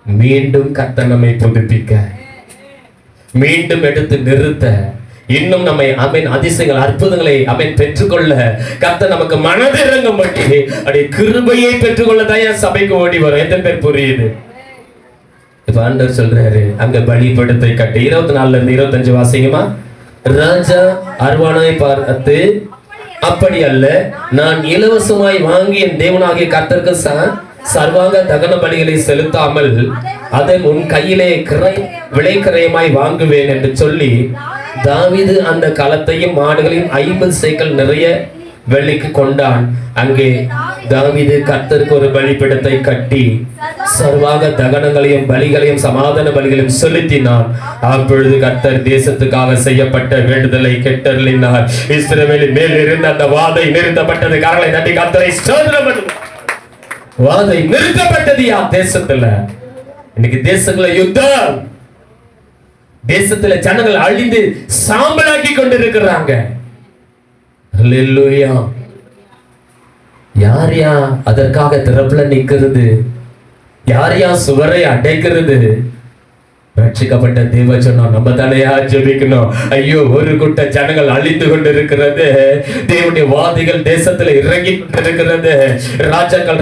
மீண்டும் கர்த்தர் நம்மை புதுப்பிக்க, மீண்டும் எடுத்து நிறுத்த, இன்னும் நம்மை அதிசயங்கள் அற்புதங்களை பெற்றுக்கொள்ள கர்த்தர் நமக்கு மனதிறங்கம் பற்றி அப்படியே கிருபையை பெற்றுக்கொள்ள தான் சபைக்கு ஓடி வரும். எத்தனை பேர் புரியுது? இப்ப ஆண்டவர் சொல்றாரு, அங்க பலிபீடத்தை கட்டி 24 இருந்து 25 வாசிங்கமா. ராஜா அர்வானை பார்த்து, அப்படி அல்ல, நான் இலவசமாய் வாங்கி என் தேவனாகிய கர்த்தருக்கு சர்வாங்க தகன பலிகளை செலுத்தாமல் அதை உன் கையிலே விலை கிரயமாய் வாங்குவேன் என்று சொல்லி தாவீது அந்த களத்தையும் மாடுகளையும் 50 சேக்கல் நிறைய வெள்ளிக்கு கொண்டான். அங்கே தாவீது கர்த்தருக்கு ஒரு பலிபீடத்தை கட்டி சர்வாக தகனங்களையும் பலிகளையும் சமாதான பலிகளையும் செலுத்தினான். அப்பொழுது கர்த்தர் தேசத்துக்காக செய்யப்பட்ட வேண்டுதலை கேட்டருளினார். இஸ்ரவேலின் மேல் இருந்த அந்த வாதை நிறுத்தப்பட்டது. கரங்களை தட்டி கர்த்தரை ஸ்தோத்திரம் பண்ணுவோம். வாதை நிறுத்தப்பட்டது தேசத்துல. இன்னைக்கு தேசத்துல யுத்தம், தேசத்துல ஜனங்கள் அழிந்து சாம்பலாக்கி கொண்டிருக்கிறாங்க. அல்லேலூயா. யார் அதற்காக திறப்புல நிக்கிறது? யார் சுவரை அடைக்கிறது? ரட்சிக்கப்பட்ட தேவ சொன்னோம், நம்ம தானையா ஜெபிக்கணும். ஐயோ, ஒரு கூட்ட ஜனங்கள் அழிந்து கொண்டிருக்கிறது. தேவனுடைய வாதிகள் தேசத்துல இறங்கி கொண்டிருக்கிறது.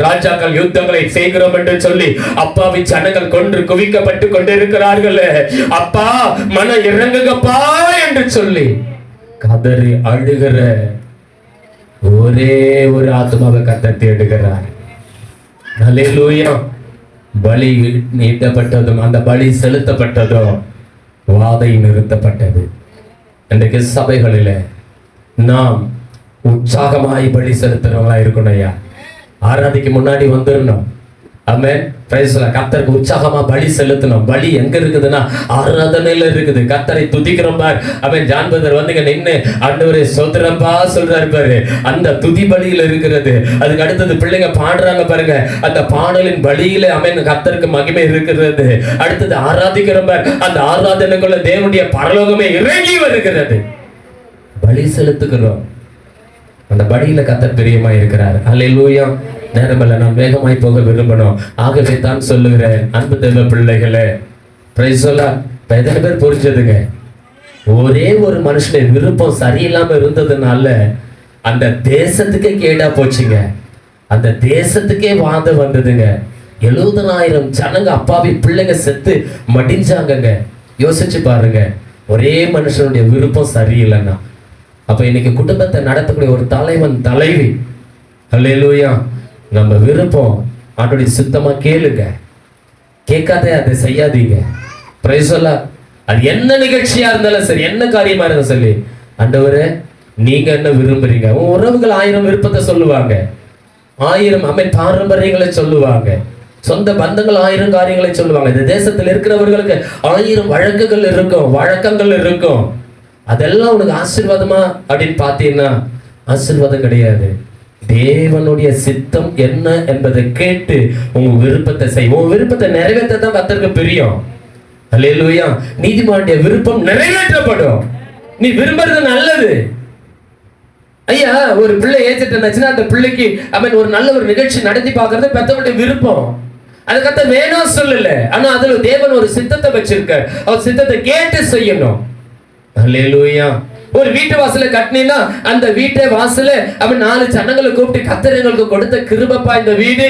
ராஜாக்கள் யுத்தங்களை செய்கிறோம் என்று சொல்லி அப்பாவி ஜனங்கள் கொன்று குவிக்கப்பட்டு கொண்டிருக்கிறார்கள். அப்பா மன இறங்குங்கப்பா என்று சொல்லி கதறி அழுகிற ஒரே ஒரு ஆத்மாவை கர்த்தர் தேடுகிறார். அல்லேலூயா. பலி நீட்டப்பட்டதும் அந்த பலி செலுத்தப்பட்டதும் வாதை நிறுத்தப்பட்டது. இன்றைக்கு சபைகளில நாம் உற்சாகமாய் பலி செலுத்துறவங்களா இருக்கணும். ஐயா, ஆராதிக்கு முன்னாடி வந்துடணும். ஆமென், பிரைஸ் தி லார்ட். கர்த்தருக்கு உற்சாகமா பலி செலுத்தணும். பலி எங்க இருக்குதுன்னா ஆராதனையில இருக்குது. கர்த்தரை துதிக்கிறோம் பார். ஆமென். ஜான் பிரதர் வந்து நின்னு ஆண்டவரே ஸ்தோத்திரம்பா சொல்றாரு பாரு. அந்த துதி பலியில இருக்கிறது. அதுக்கு அடுத்தது பிள்ளைங்க பாடுறாங்க பாருங்க, அந்த பாடலின் பலியில ஆமென் கர்த்தருக்கு மகிமை இருக்கிறது. அடுத்தது ஆராதிக்கிறோம் பார். அந்த ஆராதனைக்குள்ள தேவனுடைய பரலோகமே இறங்கி வருகிறது. பலி செலுத்துகிறோம். அந்த பலியில கர்த்தர் பிரியமா இருக்கிறார். அல்லேலூயா. நேரமல்ல, நான் வேகமாய் போக விரும்பணும். ஆகவே தான் சொல்லுகிறேன், அன்பு தேவ பிள்ளைகளே, பிரைஸ் தி லார்ட். எத்தனை பேர் புரிஞ்சதுங்க? ஒரே ஒரு மனுஷனுடைய விருப்பம் சரியில்லாம இருந்ததுனால அந்த தேசத்துக்கே கேடா போச்சுங்க. அந்த தேசத்துக்கே வாதம் வந்ததுங்க. 70,000 ஜனங்க அப்பாவி பிள்ளைங்க செத்து மடிஞ்சாங்கங்க. யோசிச்சு பாருங்க, ஒரே மனுஷனுடைய விருப்பம் சரியில்லைன்னா. அப்ப இன்னைக்கு குடும்பத்தை நடத்தக்கூடிய ஒரு தலைவன் தலைவி, அல்லேலூயா, நம்ம விருப்பம் ஆண்டோடைய சுத்தமா கேளுங்க, கேட்காதே அதை செய்யாதீங்க. Price the Lord. அது என்ன நிகழ்ச்சியா இருந்தாலும் சரி, என்ன காரியமா இருந்தாலும் சரி, ஆண்டவரே நீங்க என்ன விரும்புறீங்க. உன் உறவுகள் 1000 விருப்பத்தை சொல்லுவாங்க, 1000 பாரம்பரியங்களை சொல்லுவாங்க, சொந்த பந்தங்கள் 1000 காரியங்களை சொல்லுவாங்க. இந்த தேசத்தில் இருக்கிறவர்களுக்கு 1000 வழக்குகள் இருக்கும், வழக்கங்கள் இருக்கும். அதெல்லாம் உனக்கு ஆசீர்வாதமா அப்படின்னு பார்த்தீங்கன்னா ஆசீர்வாதம் கிடையாது. தேவனுடைய சித்தம் என்ன என்பதை கேட்டு உங்க விருப்பத்தை செய். உங்க விருப்பத்தை நிறைவேற்ற தான் கர்த்தருக்கு பிரியம். அல்லேலூயா. நீதிமானுடைய விருப்பம் நிறைவேற்றப்படும். நீ விரும்புறது நல்லது. ஐயா, ஒரு பிள்ளை ஏத்துட்டுச்சுன்னா அந்த பிள்ளைக்கு ஒரு நல்ல ஒரு நிகழ்ச்சி நடத்தி பார்க்கறது பெத்தவனுடைய விருப்பம். அது கர்த்தர் வேணும் சொல்லல, ஆனா அதுல தேவன் ஒரு சித்தத்தை வச்சிருக்க. அவர் சித்தத்தை கேட்டு செய்யணும். அல்லேலூயா. ஒரு வீட்டு வாசல கட்டினா அந்த வீட்டை வாசல 4 ஜனங்களை கூப்பிட்டு கர்த்தர் எங்களுக்கு கொடுத்த கிருபைப்பா இந்த வீடு,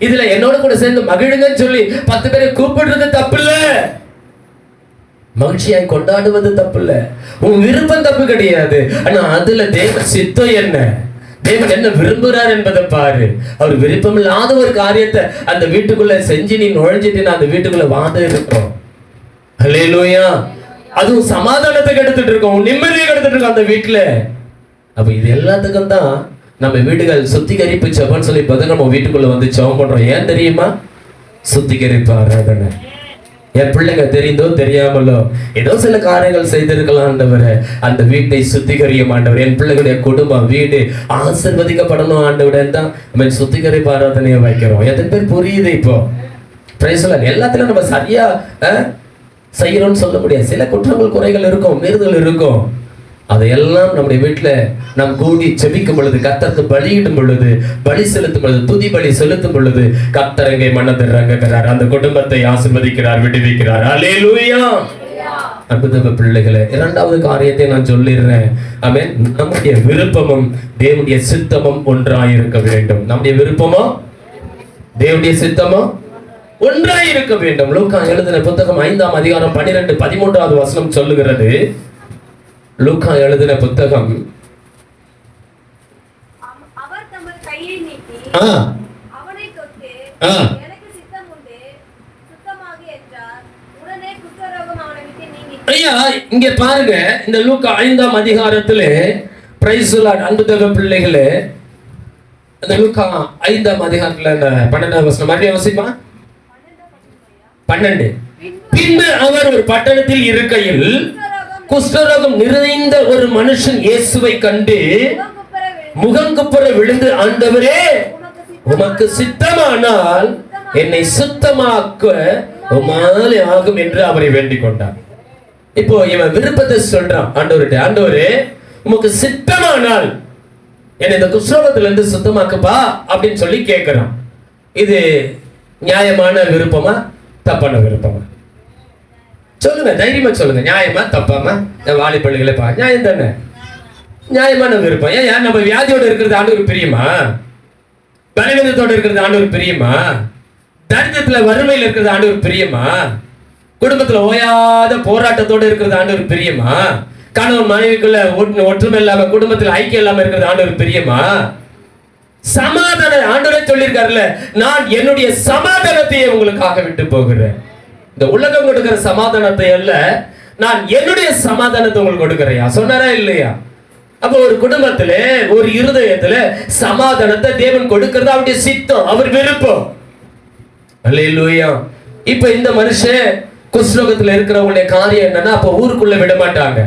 இதுல என்னோட கூட சேர்ந்து மகிழுங்கன்னு சொல்லி 10 பேரை கூப்பிடுறது தப்பு இல்ல, மகிழ்ச்சியாய் கொண்டாடுவது தப்பு இல்ல, உன் விருப்பம் தப்பு கிடையாது. ஆனா அதுல தேவ சித்தம் என்ன, தேவன் என்ன விரும்புகிறார் என்பதை பாரு. அவர் விருப்பம் இல்லாத ஒரு காரியத்தை அந்த வீட்டுக்குள்ள செஞ்சு நீ நுழைஞ்சிட்டு அந்த வீட்டுக்குள்ள வாதம் இருக்கும். அல்லேலூயா. அதுவும் சமாதானத்துக்கு எடுத்துட்டு இருக்கோம், நிம்மதியை எடுத்துட்டு இருக்கோம் அந்த வீட்டுல. அப்ப இது எல்லாத்துக்கும் தான் நம்ம வீடுகள் சுத்திகரிப்பு ஜெபம்னு சொல்லி நம்ம வீட்டுக்குள்ள வந்து ஜெபம் பண்றோம். ஏன் தெரியுமா? சுத்திகரிப்பு ஆராதனை. என் பிள்ளைங்க தெரிந்தோ தெரியாமலோ ஏதோ சில காரியங்கள் செய்திருக்கலாம் ஆண்டவரே, அந்த வீட்டை சுத்திகரியும் ஆண்டவர். என் பிள்ளைகளுடைய குடும்பம் வீடு ஆசீர்வதிக்கப்படணும் ஆண்டவரே தான் சுத்திகரிப்பு ஆராதனையை வைக்கிறோம். எத்தனை பேர் புரியுது இப்போ? Praise the Lord. எல்லாத்திலும் நம்ம சரியா செய்யறோம்னு சொல்ல முடியாது. சில குற்றங்கள் குறைகள் இருக்கும், மீறுதல் இருக்கும். அதையெல்லாம் நம்முடைய வீட்டுல நாம் கூடி செபிக்கும் பொழுது, கர்த்தருக்கு பலியிடும் பொழுது, பலி செலுத்தும் பொழுது, துதி பலி செலுத்தும் பொழுது கர்த்தரங்கை மனதிறங்குகிறார், அந்த குடும்பத்தை ஆசீர்வதிக்கிறார், விடுவிக்கிறார். அல்லேலூயா. அற்புத பிள்ளைகளே, இரண்டாவது காரியத்தை நான் சொல்லிடுறேன். ஆமென். நம்முடைய விருப்பமும் தேவனுடைய சித்தமும் ஒன்றாயிருக்க வேண்டும். நம்முடைய விருப்பமும் தேவனுடைய சித்தமும் ஒன்றாயிருக்க வேண்டும். லூக்கா எழுதின புத்தகம் 5ஆம் அதிகாரம் 12, 13வது வசனம் சொல்லுகிறது. லூக்கா எழுதின புத்தகம். அவர் தமது கையை நீட்டி அவனை தொட்டு எனக்கு சித்தம் உண்டு சுத்தமாக என்றார். உடனே குஷ்டரோகம் அவனை விட்டு நீங்கிற்று. ஐயா, இங்க பாருங்க, இந்த லூக்கா 5ஆம் அதிகாரத்திலே பிரைஸ் தி லார்ட். அன்புள்ள பிள்ளைகளே, இந்த லூக்கா 5ஆம் அதிகாரத்துல 12வது வசனம் மறுபடியும் வாசிப்பா. 12. பின்பு அவர் ஒரு பட்டணத்தில் இருக்கையில் குஷ்டரோகம் நிறைந்த ஒரு மனுஷன் இயேசுவை கண்டு முகங்குப்புற விழுந்து, ஆண்டவரே உமக்கு சித்தமானால் என்னை சுத்தமாக்க உம்மாலே ஆகும் என்று அவரை வேண்டிக் கொண்டார். இப்போ இவன் விருப்பத்தை சொல்றான் ஆண்டவர்கிட்ட. ஆண்டவரே உமக்கு சித்தமானால் என்னை இந்த குஷ்டரோகத்துல இருந்து சுத்தமாக்குப்பா அப்படின்னு சொல்லி கேட்கிறான். இது நியாயமான விருப்பமா தப்பான விருப்பமா? சொல்லுங்க, தைரியமா சொல்லுங்க. நியாயமா தப்பாமா? வாலிபள்ளிகளே பா, நியாயம் தானே, நியாயமான விருப்பம். ஏன் நம்ம வியாதியோட இருக்கிறது ஆண்டவருக்கு பிரியுமா? பலவீனத்தோட இருக்கிறது ஆண்டவருக்கு பிரியுமா? தரித்திரத்துல வறுமையில் இருக்கிறது ஆண்டவருக்கு பிரியுமா? குடும்பத்துல ஓயாத போராட்டத்தோட இருக்கிறது ஆண்டவருக்கு பிரியுமா? கணவன் மனைவிக்குள்ள ஒற்றுமை இல்லாம குடும்பத்துல ஐக்கியம் இல்லாம இருக்கிறது ஆண்டவருக்கு பிரியுமா? சமாதானம் ஆண்டவரே சொல்லியிருக்காருல்ல, நான் என்னுடைய சமாதானத்தையே உங்களுக்காக விட்டு போகிறேன். இந்த உலகம் கொடுக்கிற சமாதானத்தை அல்ல, நான் என்னுடைய சமாதானத்தை உங்களுக்கு கொடுக்கிறேன் சொன்னாரா இல்லையா? அப்ப ஒரு குடும்பத்துல ஒரு இருதயத்துல சமாதானத்தை தேவன் கொடுக்கிறது அவருடைய சித்தம், அவர் விருப்பம். அல்லேலூயா. இப்ப இந்த மனுஷன் குஷ்டரோகத்துல இருக்கிறவங்களுடைய காரியம் என்னன்னா, அப்ப ஊருக்குள்ள விட மாட்டாங்க.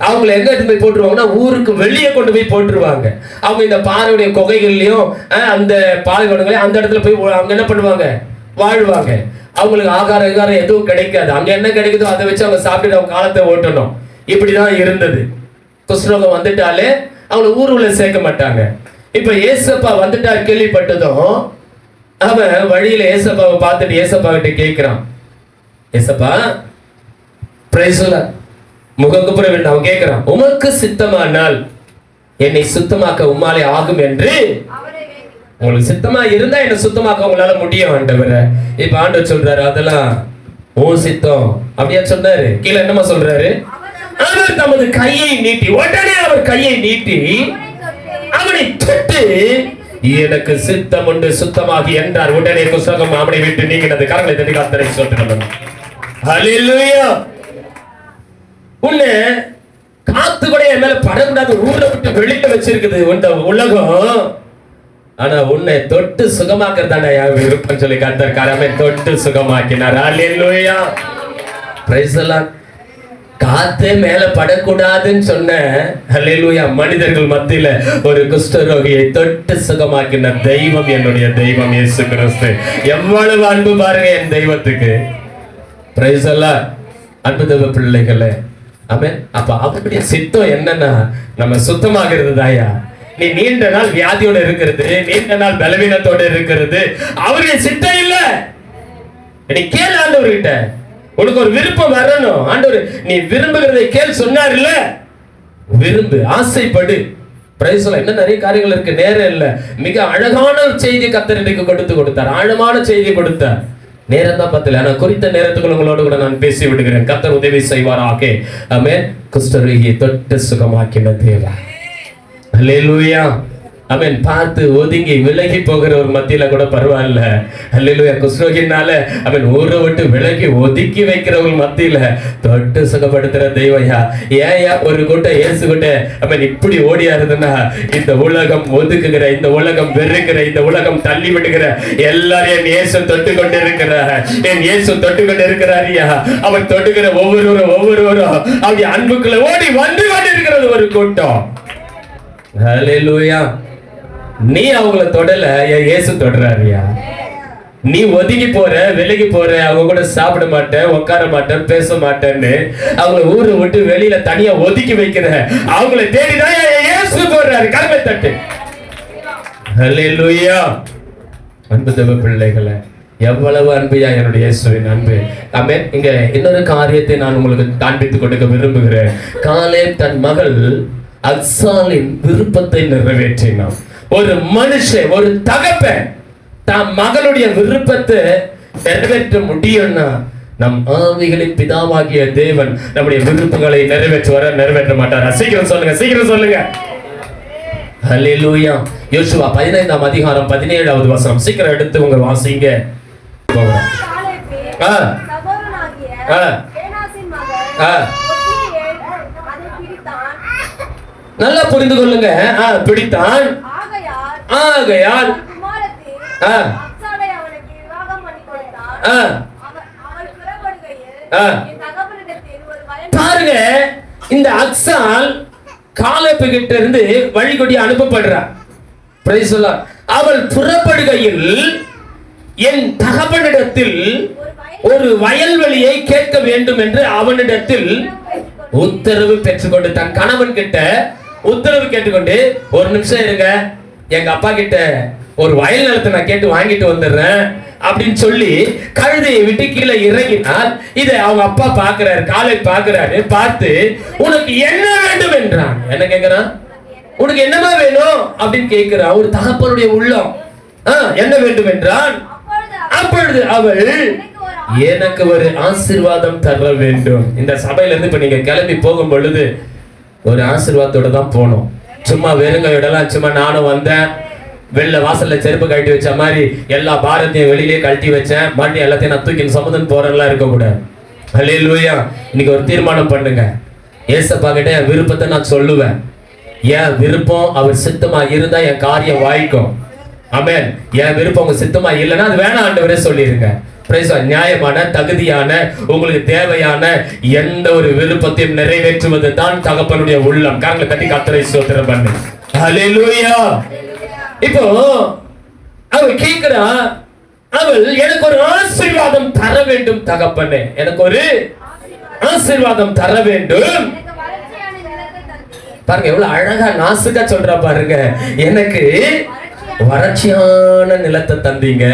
அவங்களை எங்க எடுத்து போய் போட்டுருவாங்கன்னா ஊருக்கு வெளியே கொண்டு போய் போட்டுருவாங்க. அவங்க இந்த பாறையுடைய குகைகள்லயும் அந்த பாலைவனங்களையும் அந்த இடத்துல போய் அவங்க என்ன பண்ணுவாங்க, வாழ்வாங்க. அவங்களுக்கு ஆகாரம் எதுவும் கிடைக்காது. அங்க என்ன கிடைக்குதோ அதை வச்சு அவங்க சாப்பிட்டு அவங்க காலத்தை ஓட்டணும். இப்படிதான் இருந்தது. குஷ்டரோகம் வந்துட்டாலே அவங்களை ஊருக்குள்ள சேர்க்க மாட்டாங்க. இப்ப ஏசப்பா வந்துட்டாரு கேள்விப்பட்டதும் அவன் வழியில ஏசப்பாவை பார்த்துட்டு ஏசப்பா கிட்ட கேட்கிறான், ஏசப்பா பிரைஸ் தி லார்ட், முகங்குப்புற விழுந்து அவன் கேட்கிறான், உமக்கு சித்தமானால் என்னை சுத்தமாக்க உம்மாலே ஆகும் என்று உங்களுக்கு சித்தமா இருந்தா என்ன சுத்தமாக்க உங்களால முடியும் ஆண்டவரே. இப்ப ஆண்டவர் சொல்றாரு அதெல்லாம் ஓ சித்தம் அப்படியா சொன்னாரு. கீழே என்னமா சொல்றாரு? அவர் தமது கையை நீட்டி, உடனே அவர் கையை நீட்டி அவனை தொட்டு எனக்கு சித்தம் உண்டு சுத்தமாகி என்றார். உடனே குஷ்டரோகம் அவனை விட்டு நீங்கினது. கரங்களை தட்டி கர்த்தரை ஸ்தோத்திரம். ஹல்லேலூயா. உன்னை காத்து கூட என் மேல படக்கூடாது, ஊரை விட்டு வெளியில வச்சிருக்குது இந்த உலகம். ஆனா உன்னை தொட்டு சுகமாக்குறதான என் விருப்பம் சொல்லி கர்த்தர் கரமே தொட்டு சுகமாக்கினார். ஹல்லேலூயா. Price the Lord. காத்தே மேல படக்கூடாதுன்னு சொன்ன ஹல்லேலூயா மனிதர்கள் மத்தியில ஒரு குஷ்டரோகியை தொட்டு சுகமாக்கின தெய்வம் என்னுடைய தெய்வம் இயேசு கிறிஸ்து. எவ்வளவு அன்பு பாருங்க என் தெய்வத்துக்கு. Price the Lord. அன்பு தேவ பிள்ளைகளே, ஆமென். அப்ப அவருடைய சித்தம் என்னன்னா நம்ம சுத்தமாகிறது தாயா. நீ நீண்ட நாள் வியாதியோட இருக்கிறது, நீண்ட நாள் பலவீனத்தோட இருக்கிறது அவருடைய சித்தம் இல்ல. நீ கேள் ஆண்டவர்கிட்ட, உனக்கு ஒரு விருப்பம் வரணும். ஆண்டவர் நீ விரும்புகிறதை கேள் சொன்னார் இல்ல, விரும்பு, ஆசைப்படு. Praise the. இன்னும் நிறைய காரியங்கள் இருக்கு, நேரம் இல்ல. மிக அழகான ஒரு செய்தி கர்த்தர் இன்றைக்கு கொடுத்தார், ஆழமான செய்தி கொடுத்தார். நேரம் தான் பத்தல, ஆனா குறித்த நேரத்துக்குள்ள உங்களோடு கூட நான் பேசி விடுகிறேன். கர்த்தர் உதவி செய்வாராக. ஆமென். குஷ்டரோகியை தொட்டு சுகமாக்கின தேவன். ஹல்லேலூயா. ஆமென். பார்த்து ஒதுங்கி விலகி போகிற ஒரு மத்தியில கூட பரவாயில்ல. ஹல்லேலூயா. குஷ்டரோகினால அவன் ஊரை விட்டு விலகி ஒதுக்கி வைக்கிறவங்க மத்தியில தொட்டு சுகப்படுத்துற தெய்வயா. ஏயா ஒரு கூட்டம் இயேசு கூட்ட அவன் இப்படி ஓடியாருதுன்னா, இந்த உலகம் ஒதுக்குகிற, இந்த உலகம் வெறுக்கிற, இந்த உலகம் தள்ளி விடுகிற எல்லாரையும் என் இயேசு தொட்டு கொண்டு இருக்கிறார். என் இயேசு தொட்டு கொண்டு இருக்கிறாரியா. அவன் தொட்டுகிற ஒவ்வொருவரும் அவன் அன்புக்குள்ள ஓடி வந்து கொண்டு இருக்கிறது ஒரு கூட்டம். ஹல்லேலூயா. நீ அவங்கள தொடல, இயேசு தொடறாரியா. நீ ஒதுங்கி போற, விலகி போற, அவங்க கூட சாப்பிட மாட்டேன், உட்கார மாட்டேன், பேச மாட்டேன்னு அவங்கள ஊரை விட்டு வெளியில தனியா ஒதுக்கி வைக்கிற, அவங்கள தேடிதான் இயேசு போடுறாரு. கரங்களை தட்டு. ஹல்லேலூயா. அன்பு தேவ பிள்ளைகளே, எவ்வளவு அன்புயா என்னுடைய இயேசுவின் அன்பு. ஆமென். இங்க இன்னொரு காரியத்தை நான் உங்களுக்கு காண்பித்து கொடுக்க விரும்புகிறேன். காலேப் தன் மகள் அக்சாலின் விருப்பத்தை நிறைவேற்றினான். ஒரு மனுஷன், ஒரு தகப்பன் தன் மகளுடைய விருப்பத்தை நிறைவேற்ற முடியும்னா, நம் ஆவிகளின் பிதாவாகிய தேவன் நம்முடைய விருப்பங்களை நிறைவேற்ற மாட்டார். சீக்கிரம் சொல்லுங்க, சீக்கிரம் சொல்லுங்க. ஹல்லேலூயா. யோசுவா 15ஆம் அதிகாரம் 17வது வசனம். சீக்கிரம் எடுத்து உங்க வாசிங்க. நல்லா புரிந்து கொள்ளுங்க. பிடித்தான். ஆகையால் பாருங்க, இந்த அக்சால் காலேப்பு கிட்ட இருந்து வழிகொடி அனுப்பப்படுறார். Price the Lord. அவள் புறப்படுகையில் என் தகப்பனிடத்தில் ஒரு வயல்வெளியை கேட்க வேண்டும் என்று அவனிடத்தில் உத்தரவு பெற்றுக்கொண்டு, தன் கணவன் கிட்ட உத்தரவு கேட்டுக்கொண்டு, ஒரு நிமிஷம் இருங்க, எங்க அப்பா கிட்ட ஒரு வயல் நிலத்தை நான் கேட்டு வாங்கிட்டு வந்துடுறேன் அப்படின்னு சொல்லி கழுதையை விட்டு கீழே இறங்கினார். இதை அவங்க அப்பா பாக்குறாரு, காலை பாக்குறாரு. பார்த்து உனக்கு என்ன வேண்டும் என்றான். என்ன கேக்குறான்? உனக்கு என்னமா வேணும் அப்படின்னு கேட்கிறான். ஒரு தகப்பனுடைய உள்ளம். என்ன வேண்டும் என்றான். அப்பொழுது அவள் எனக்கு ஒரு ஆசீர்வாதம் தர வேண்டும். இந்த சபையில இருந்து இப்ப நீங்க கிளம்பி போகும் பொழுது ஒரு ஆசீர்வாதத்தோட தான் போனோம். சும்மா வெறுங்கையோடலாம் சும்மா நானும் வந்தேன், வெளில வாசல்ல செருப்பு கழட்டி வச்ச மாதிரி எல்லா பாரத்தையும் வெளியிலேயே கழட்டி வச்சேன், மறுபடியும் எல்லாத்தையும் நான் தூக்கி சமுதன் போறேன்லாம் இருக்கக்கூடாது. ஹல்லேலூயா. இன்னைக்கு ஒரு தீர்மானம் பண்ணுங்க. ஏசப்பா கிட்ட என் விருப்பத்தை நான் சொல்லுவேன். என் விருப்பம் அவர் சித்தமா இருந்தா என் காரியம் வாய்க்கும். ஆமென். என் விருப்பம் உங்க சித்தமா இல்லைன்னா அது வேணாம் ஆண்டவரே சொல்லிருங்க. நியாயமான, தகுதியான, உங்களுக்கு தேவையான எந்த ஒரு விருப்பத்தையும் நிறைவேற்றுவது தான் தகப்பனுடைய உள்ளம். காங்களை தட்டி கர்த்தரை ஸ்தோத்திரம் பண்ணு. ஹல்லேலூயா. இப்போ அவள் கேட்கிறா, அவள் எனக்கு ஒரு ஆசீர்வாதம் தர வேண்டும் தகப்பனே, எனக்கு ஒரு ஆசீர்வாதம் தர வேண்டும். பாருங்க எவ்வளவு அழகா நாசுக்கா சொல்றா பாருங்க. எனக்கு வறட்சியான நிலத்தை தந்தீங்க,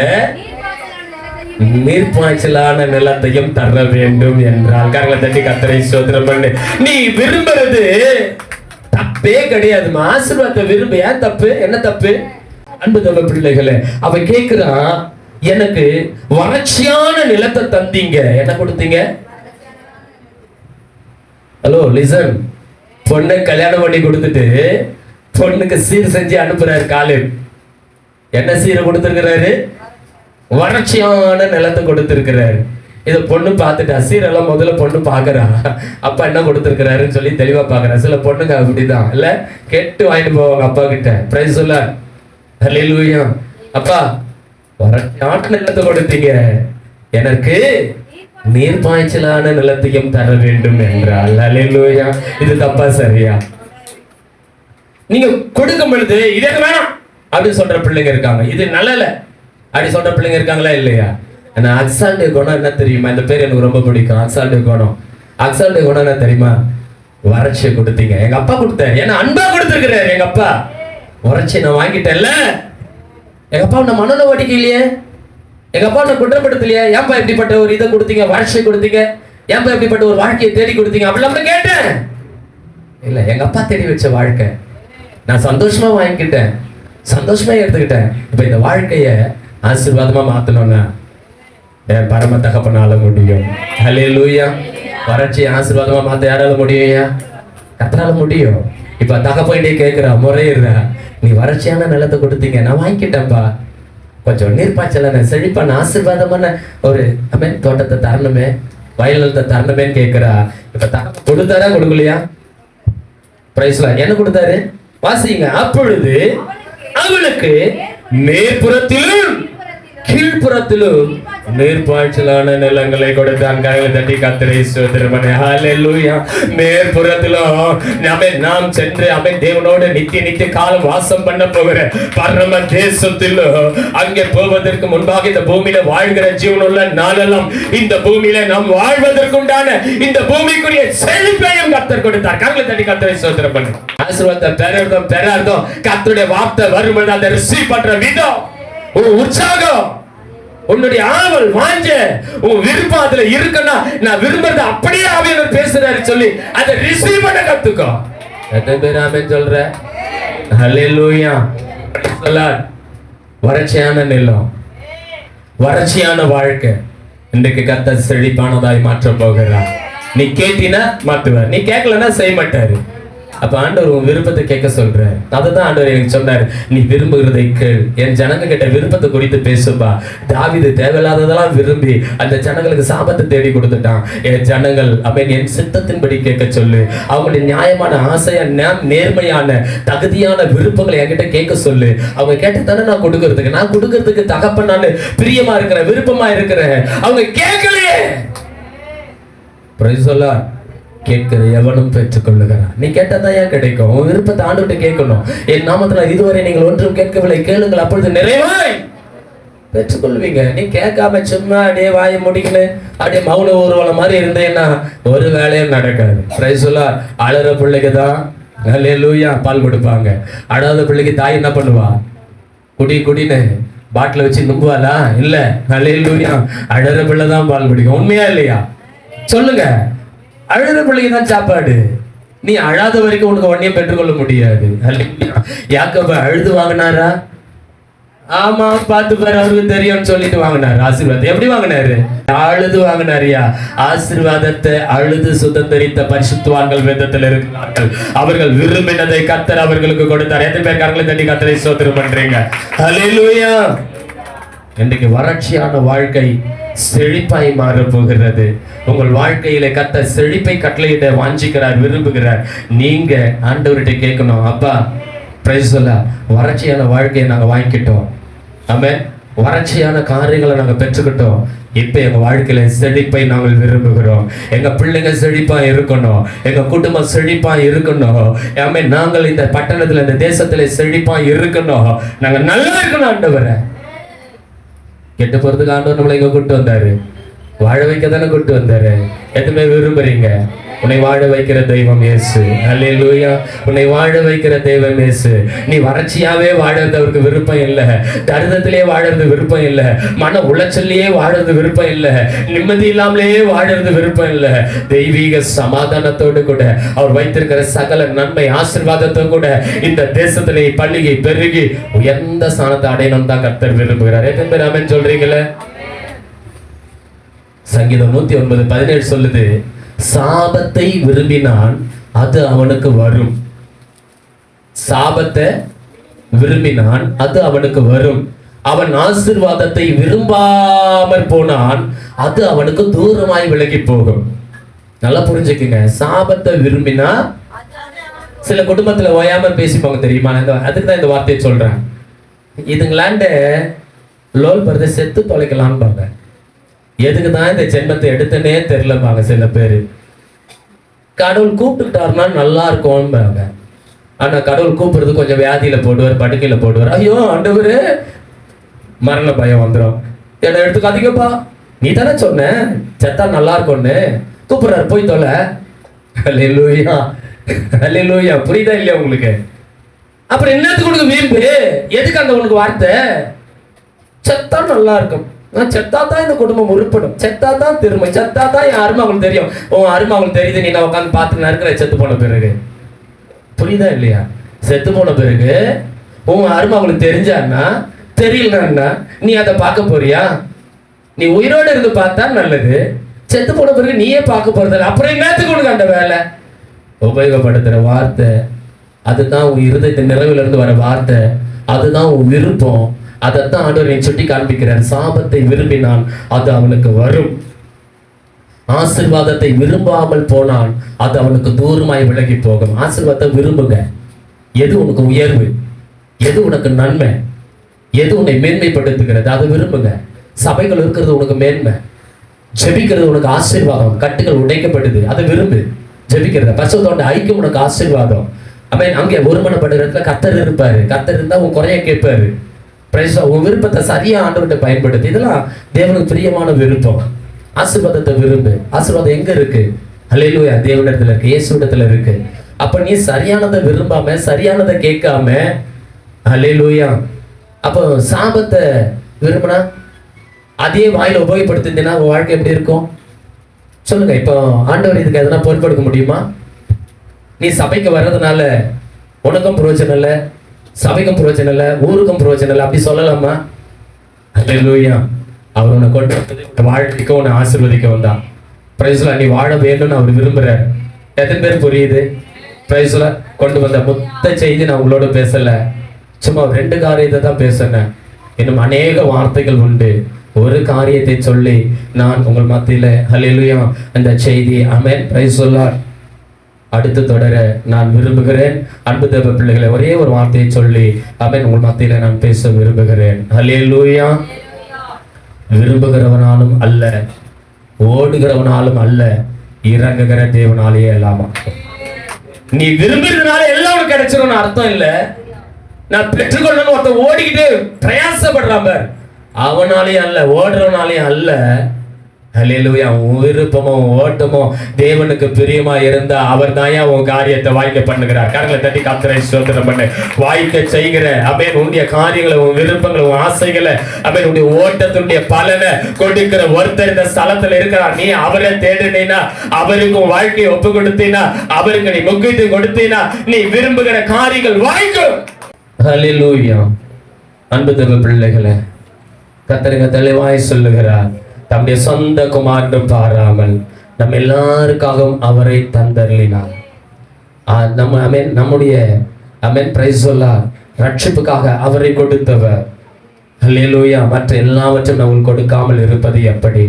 நீர்ப்பாய்ச்சலான நிலத்தையும் தர வேண்டும் என்றால். கரங்களை தட்டி கர்த்தரை ஸ்தோத்திரம் பண்ணு. நீ விரும்புறது தப்பே கிடையாது. ஆசீர்வாதத்தை விரும்ப. ஏன் தப்பு? என்ன தப்பு? அன்பு தம்ப பிள்ளைகளே, அவன் கேட்கிறான், எனக்கு வறட்சியான நிலத்தை தந்தீங்க, என்ன கொடுத்தீங்க? Hello listen. பொண்ணை கல்யாணம் பண்ணி கொடுத்துட்டு பொண்ணுக்கு சீர் செஞ்சு அனுப்புறாரு காலேப். என்ன சீரை கொடுத்திருக்கிறாரு? வறட்சியான நிலத்தை கொடுத்திருக்கிறாரு. இதை பொண்ணு பார்த்துட்டா. சீரெல்லாம் முதல்ல பொண்ணு பாக்குறா, அப்பா என்ன கொடுத்திருக்கிறாருன்னு சொல்லி தெளிவா பாக்குறா. சில பொண்ணுங்க அப்படிதான் இல்ல, கேட்டு வாங்கிட்டு போவாங்க அப்பா கிட்ட. பிரைஸ் சொல்ல, ஹல்லேலூயா. அப்பா வறட்சியான நிலத்தை கொடுத்தீங்க, எனக்கு நீர் பாய்ச்சலான நிலத்தையும் தர வேண்டும் என்றால். ஹல்லேலூயா. இது தப்பா சரியா? நீங்க கொடுக்கும் பொழுது இதே வேணாம் அப்படின்னு சொல்ற பிள்ளைங்க இருக்காங்க, இது நல்லல அப்படி சொல்ற பிள்ளைங்க இருக்காங்களா இல்லையா? அக்சால்டே குணம் என்ன தெரியுமா? இந்த பேர் எனக்கு ரொம்ப பிடிக்கும். அக்சால்டே குணம். அக்சால்டே குணம் என்ன தெரியுமா? வறட்சியை கொடுத்தீங்க. எங்க அப்பா கொடுத்தாரு, ஏன்னா அன்பா கொடுத்துருக்கிறாரு. எங்க அப்பா வறட்சியை நான் வாங்கிட்டேன்ல, எங்க அப்பா நான் மனநல ஓட்டிக்கலையே, எங்க அப்பா நான் குற்றப்படுத்தலையே, ஏன்பா எப்படிப்பட்ட ஒரு இதை கொடுத்தீங்க, வறட்சியை கொடுத்தீங்க, ஏன்பா எப்படிப்பட்ட ஒரு வாழ்க்கையை தேடி கொடுத்தீங்க அப்படிலாம் கேட்டேன். இல்ல, எங்க அப்பா தேடி வச்ச வாழ்க்கை நான் சந்தோஷமா வாங்கிக்கிட்டேன், சந்தோஷமா எடுத்துக்கிட்டேன். இப்ப இந்த வாழ்க்கைய ஆசீர்வாதமா மாத்தணும்னா என் பரம தகப்பனால முடியும். ஹல்லேலூயா. வறட்சியை ஆசீர்வாதமா மாத்த யாரால முடியும்? கர்த்தரால முடியும். இப்ப தகப்பன்டே கேட்கிறா, முறையிடுறா, நீ வறட்சியான நிலத்தை கொடுத்தீங்க, நான் வாங்கிக்கிட்டேன்ப்பா, கொஞ்சம் நீர்ப்பாய்ச்சலான செழிப்பான ஆசீர்வாதமான ஒரு தோட்டத்தை தரணுமே, வயலத்தை தரணுமேன்னு கேட்கிறா. இப்ப கொடுத்தாரா கொடுக்கலையா? பிரைஸ்ல என்ன கொடுத்தாரு? வாசிங்க. அப்பொழுது அவளுக்கு மேற்புறத்திலும் கீழ்ப்புறத்திலும் நீர்ப்பாய்ச்சலான நிலங்களை கொடுத்தான். கைகளை தட்டி கர்த்தரை ஸ்தோத்திரம். ஹல்லேலூயா. மேற்புறத்திலும் நாம் சென்று தேவனோடு நித்திய காலம் வாசம் பண்ண போகிற பரம தேசத்திலும் அங்கே போவதற்கு முன்பாக இந்த பூமியில வாழ்கிற ஜீவனுள்ள நாளெல்லாம் இந்த பூமியில நாம் வாழ்வதற்குண்டான இந்த பூமிக்குரிய செழிப்பையும் கர்த்தர் கொடுத்தார். கைகளை தட்டி கர்த்தரை ஸ்தோத்திரம் பண்ணு. ஆசீர்வாதத்தை பெறாதோ கர்த்தருடைய வார்த்தை வரும்போது அதை ரிசீவ் பண்ற விதம், உற்சாகம், உன்னுடைய ஆவல், வாஞ்ச, உன் விருப்பம் அதுல இருக்குன்னா, நான் விரும்புறது அப்படியே ஆவியானவர் பேசுறாரு சொல்லி அதை ரிசீவ் பண்ண கத்துக்கோ. எத்தனை பேர் ஆமென் சொல்ற? ஹல்லேலூயா. வறட்சியான நிலம், வறட்சியான வாழ்க்கை இன்றைக்கு கர்த்தர் செழிப்பானதாய் மாற்ற போகிறார். நீ கேட்டினா மாத்துவார், நீ கேட்கலன்னா செய்ய மாட்டாரு. அப்ப ஆண்டவர் உன் விருப்பத்தை கேட்க சொல்றாரு. அதுதான் ஆண்டவர் எனக்கு சொன்னாரு, நீ விரும்புகிறதை கேள், என் ஜனங்க கிட்ட விருப்பத்தை குறித்து பேசும்பா. தாவீது தேவையில்லாததெல்லாம் விரும்பி அந்த ஜனங்களுக்கு சாபத்தை தேடி கொடுத்துட்டான். என் ஜனங்கள் என் சித்தத்தின்படி கேட்க சொல்லு, அவங்களுடைய நியாயமான ஆசையா நேர்மையான தகுதியான விருப்பங்களை என்கிட்ட கேட்க சொல்லு. அவங்க கேட்டதானே நான் கொடுக்கறதுக்கு தகப்பன் நான் பிரியமா இருக்கிறேன், விருப்பமா இருக்கிறேன். அவங்க கேட்கலையே. Price the Lord. கேட்கிற எவனும் பெற்றுக் கொள்ளுகிறான். நீ கேட்டதான் ஏன் கிடைக்கும்? உன் விருப்பத்தை ஆண்டுகிட்ட கேட்கணும். என் நாமத்துல இதுவரை நீங்கள் ஒன்றும் கேட்கவில்லை, கேளுங்கள், அப்பொழுது நிறைவாய் பெற்றுக்கொள்வீங்க. நீ கேட்காம சும்மா அப்படியே வாயை முடிக்கணும், அப்படியே மௌன ஊர்வலம் மாதிரி இருந்தேன்னா ஒரு வேலையும் நடக்காது. Price the Lord. அழற பிள்ளைக்கு தான் ஹல்லேலூயா பால் கொடுப்பாங்க. அழாத பிள்ளைக்கு தாய் என்ன பண்ணுவா? குடின்னு பாட்டில வச்சு நம்புவாளா? இல்ல. ஹல்லேலூயா. அழற பிள்ளை தான் பால் குடிக்கும். உண்மையா இல்லையா? சொல்லுங்க. அழுத பிள்ளைக்கு தான் சாப்பாடு. நீ அழாத வரைக்கும் உனக்கு ஒன்னையும் பெற்றுக்கொள்ள முடியாது. யாக்கோபு அழுது வாங்கினாரா? ஆமா, பார்த்து பாரு, அவருக்கு தெரியும்னு சொல்லிட்டு வாங்கினாரு ஆசீர்வாதத்தை. எப்படி வாங்கினாரு? அழுது வாங்கினாரியா? ஆசீர்வாதத்தை அழுது சுதந்தரித்த பரிசுத்தவான்கள் வேதத்தில் இருக்கிறார்கள். அவர்கள் விரும்பினதை கர்த்தர் அவர்களுக்கு கொடுத்தார். எத்தனை பேர் கரங்களை தட்டி கர்த்தரை ஸ்தோத்திரம் பண்றீங்க? ஹல்லேலூயா. இன்றைக்கு வறட்சியான வாழ்க்கை செழிப்பாய் மாற போகிறது. உங்கள் வாழ்க்கையில கர்த்தர் செழிப்பை கட்டளையிட வாஞ்சிக்கிறார், விரும்புகிறார். நீங்க ஆண்டவர்கிட்ட கேட்கணும், அப்பா பிரைஸ் சொல்ல வறட்சியான வாழ்க்கையை நாங்க வாங்கிக்கிட்டோம், ஆமென், வறட்சியான காரியங்களை நாங்க பெற்றுக்கிட்டோம். இப்ப எங்க வாழ்க்கையில செழிப்பை நாங்கள் விரும்புகிறோம். எங்க பிள்ளைங்க செழிப்பா இருக்கணும், எங்க குடும்பம் செழிப்பா இருக்கணும், ஆமென். நாங்கள் இந்த பட்டணத்துல இந்த தேசத்துல செழிப்பா இருக்கணும், நாங்க நல்லா இருக்கணும். ஆண்டவரை கெட்டு போறதுக்கு ஆண்டவர் நம்மளை இங்க கூட்டு வந்தாரு, வாழ வைக்க தானே கூட்டு வந்தாரு. எதுவுமே விரும்புறீங்க? உன்னை வாழ வைக்கிற தெய்வம் இயேசு. அல்லேலூயா. உன்னை வாழ வைக்கிற தெய்வம் இயேசு. நீ வறட்சியாவே வாழறது அவருக்கு விருப்பம் இல்லை. தரிதத்திலே வாழறது விருப்பம் இல்லை. மன உளைச்சல்லையே வாழறது விருப்பம் இல்லை. நிம்மதி இல்லாமலேயே வாழறது விருப்பம் இல்லை. தெய்வீக சமாதானத்தோடு கூட அவர் வைத்திருக்கிற சகல நன்மை ஆசீர்வாதத்தோடு கூட இந்த தேசத்திலே பள்ளிகை பெருகி உயர்ந்த ஸ்தானத்தை அடையணும் தான் கர்த்தர் விரும்புகிறார். எத்தனை பேர் ஆமென் சொல்றீங்களே? சங்கீதம் 109:17 சொல்லுது, சாபத்தை விரும்பினான் அது அவனுக்கு வரும். சாபத்தை விரும்பினான் அது அவனுக்கு வரும். அவன் ஆசீர்வாதத்தை விரும்பாமல் போனான் அது அவனுக்கு தூரமாய் விலகி போகும். நல்லா புரிஞ்சுக்குங்க. சாபத்தை விரும்பினா சில குடும்பத்துல ஓயாம பேசிப்பாங்க தெரியுமா? அதுக்கு தான் இந்த வார்த்தையை சொல்றேன். இதுங்களாண்ட லோல் பரத செத்து தொலைக்கலான்னு பாங்க. எதுக்கு தான் இந்த ஜென்மத்தை எடுத்தனே தெரியலப்பாங்க சில பேர். கடவுள் கூப்பிட்டுட்டாருன்னா நல்லா இருக்கும்பாங்க. ஆனா கடவுள் கூப்பிடுறது கொஞ்சம் வியாதியில போடுவார், படுக்கையில போடுவார். ஐயோ ஆண்டவரே, மரண பயம் வந்துடும். என்ன எடுத்துக்காதீங்கப்பா, நீ தானே சொன்ன செத்தா நல்லா இருக்கும்னு. கூப்பிடுறாரு, போய் தொலை. அல்லேலூயா, அல்லேலூயா. புரியுதா இல்லையா உங்களுக்கு? அப்புறம் என்னத்துக்கு உனக்கு வீம்பு? எதுக்கு அந்த உனக்கு வார்த்தை? செத்தா நல்லா இருக்கும். செத்தா தான் இந்த குடும்பம் உருப்படும், செத்தா தான் திரும்ப, செத்தா தான் என் அருமை அவங்களுக்கு தெரியும். உன் அருமை அவங்களுக்கு தெரியுது, நீ நான் உட்காந்து பார்த்து இருக்கிற செத்து போன பிறகு. புரியுதா இல்லையா? செத்து போன பிறகு உன் அருமை அவங்களுக்கு தெரிஞ்சான்னா, தெரியலன்னா நீ அதை பார்க்க போறியா? நீ உயிரோடு இருந்து பார்த்தா நல்லது. செத்து போன பிறகு நீயே பார்க்க போறதில்ல. அப்புறம் என்னத்துக்கு உனக்கு அந்த வேலை? உபயோகப்படுத்துற வார்த்தை அதுதான் உன் இருதயத்தின் நிறைவுல இருந்து வர வார்த்தை, அதுதான் உன் விருப்பம். அதைத்தான் ஆண்டவர் சுட்டி காண்பிக்கிறார். சாபத்தை விரும்பினான் அது அவனுக்கு வரும். ஆசீர்வாதத்தை விரும்பாமல் போனான் அது அவனுக்கு தூரமாய் விலகி போகும். ஆசீர்வாதத்தை விரும்புங்க. எது உனக்கு உயர்வு, எது உனக்கு நன்மை, எது உன்னை மேன்மைப்படுத்துகிறது அதை விரும்புங்க. சபைகள் இருக்கிறது உனக்கு மேன்மை, ஜெபிக்கிறது உனக்கு ஆசீர்வாதம். கட்டுகள் உடைக்கப்படுது, அதை விரும்பு. ஜெபிக்கிறத பசுத்தோட ஐக்கியம் உனக்கு ஆசீர்வாதம். அங்கே ஒருமனப்படுகிறதுல கர்த்தர் இருப்பாரு. கர்த்தர் இருந்தா உன் குறைய கேட்பாரு. உன் விருப்பத்தை சரியா ஆண்டவர்கிட்ட பயன்படுத்தி. இதெல்லாம் தேவனுக்கு பிரியமான விருப்பம். ஆசீர்வாதத்தை விரும்பு. ஆசீர்வாதம் எங்க இருக்கு? அல்லேலூயா, தேவனிடத்துல இருக்கு, இயேசுவிடத்துல இருக்கு. அப்ப நீ சரியானதை விரும்பாம சரியானதை கேட்காம, அல்லேலூயா, அப்போ சாபத்தை விரும்பினா அதே வாயில உபயோகப்படுத்தினா உன் வாழ்க்கை எப்படி இருக்கும் சொல்லுங்க. இப்போ ஆண்டவர் இதுக்கு எதனா பொறுப்பெடுக்க முடியுமா? நீ சபைக்கு வர்றதுனால உனக்கும் பிரயோஜனம் இல்லை, சபைக்கும் பிரயோஜனம் இல்லை, ஊருக்கும் பிரயோஜனம் இல்லை, அப்படி சொல்லலாமா? அல்லேலூயா. அவர் உன்னை கொண்டு வந்தது வாழ்க்கைக்கு உன்னை ஆசீர்வதிக்க வந்தான். பிரைஸ்ல நீ வாழ வேண்டும்னு அவர் விரும்புறாரு. எத்தனை பேர் புரியுது? பிரைஸ்ல கொண்டு வந்த மொத்த செய்தி நான் உங்களோட பேசல, சும்மா 2 காரியத்தை தான் பேசுனேன். இன்னும் அநேக வார்த்தைகள் உண்டு. ஒரு காரியத்தை சொல்லி நான் உங்கள் மத்தியில அல்லேலூயா அந்த செய்தி ஆமென் பிரைஸ் சொல்லார் அடுத்து தொடர நான் விரும்புகிறேன். அன்பு தேவ பிள்ளைகளை, ஒரே ஒரு வார்த்தையை சொல்லி ஆமென் உங்கள் மத்தியில நான் பேச விரும்புகிறேன். அல்லேலூயா. விரும்புகிறவனாலும் அல்ல, ஓடுகிறவனாலும் அல்ல, இறங்குகிற தேவனாலேயே எல்லாமா. நீ விரும்புறதுனால எல்லாம் கிடைச்சிடும் அர்த்தம் இல்ல. நான் பெற்றுக்கொள்ளணும் ஒருத்தன் ஓடிக்கிட்டு பிரயாசப்படுறான், அவனாலேயும் அல்ல, ஓடுறவனாலேயும் அல்ல. அல்லேலூயா. உன் விருப்பமும் ஓட்டமும் தேவனுக்கு பிரியமா இருந்தா அவர் தான் உன் காரியத்தை வாய்க்க பண்ணுகிறார். கரங்களை தட்டி கர்த்தரை ஸ்தோத்திரம் பண்ணு. வாய்க்க செய்கிற அமேன் உன்னுடைய காரியங்களை, உன் விருப்பங்களை, உன் ஆசைகளை, அமேன் உன்னுடைய ஓட்டத்தினுடைய பலனை கொடுக்கிற ஒருத்தர் இந்த ஸ்தலத்துல இருக்கிறார். நீ அவரை தேடினா, அவருக்கு உன் வாழ்க்கையை ஒப்பு கொடுத்தீனா, அவருக்கு நீ முக்கியத்துவம் கொடுத்தீனா, நீ விரும்புகிற காரியங்கள் வாய்க்கும். அல்லேலூயா. அன்பு தேவ பிள்ளைகளை, கர்த்தருங்க தெளிவாய் சொல்லுகிறார். தம்முடைய சொந்த குமாரன் பாராமல் நம்ம எல்லாருக்காகவும் அவரை தந்தருளினார். நம்ம அமேன் நம்முடைய அமேன் பிரைஸ் சொல்லா ரட்சிப்புக்காக அவரை கொடுத்தவர். அல்லேலூயா. மற்ற எல்லாவற்றையும் நமக்கு கொடுக்காமல் இருப்பது எப்படி?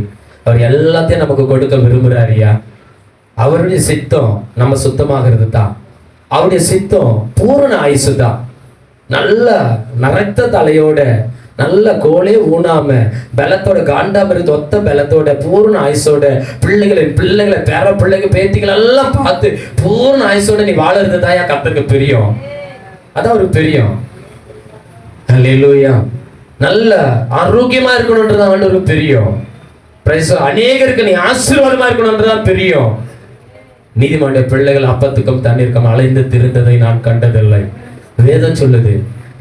அவர் எல்லாத்தையும் நமக்கு கொடுக்க விரும்புகிறாரியா? அவருடைய சித்தம் நம்ம சுத்தமாகிறது தான். அவருடைய சித்தம் பூரண ஆயுசு தான். நல்ல நரைத்த தலையோட, நல்ல கோலே ஊனாம, பலத்தோட, காண்டாமிருந்த ஒத்த பலத்தோட, பூர்ண ஆயுசோட, பிள்ளைகளை பேர பிள்ளைங்க பேத்திகள் எல்லாம் பார்த்து பூர்ண ஆயுசோட நீ வாழறது தான் கர்த்தருக்கு பிரியம். அதான் ஒரு பிரியம். அல்லேலூயா. நல்ல ஆரோக்கியமா இருக்கணும்ன்றதான் ஆண்டவருக்கு பிரியம். அநேகருக்கு நீ ஆசீர்வாதமா இருக்கணும்ன்றதான் பிரியம். நீதிமானுடைய பிள்ளைகள் அப்பத்துக்கும் தண்ணீருக்கும் அலைந்து திரிந்ததை நான் கண்டதில்லை. வேதம் சொல்லுது,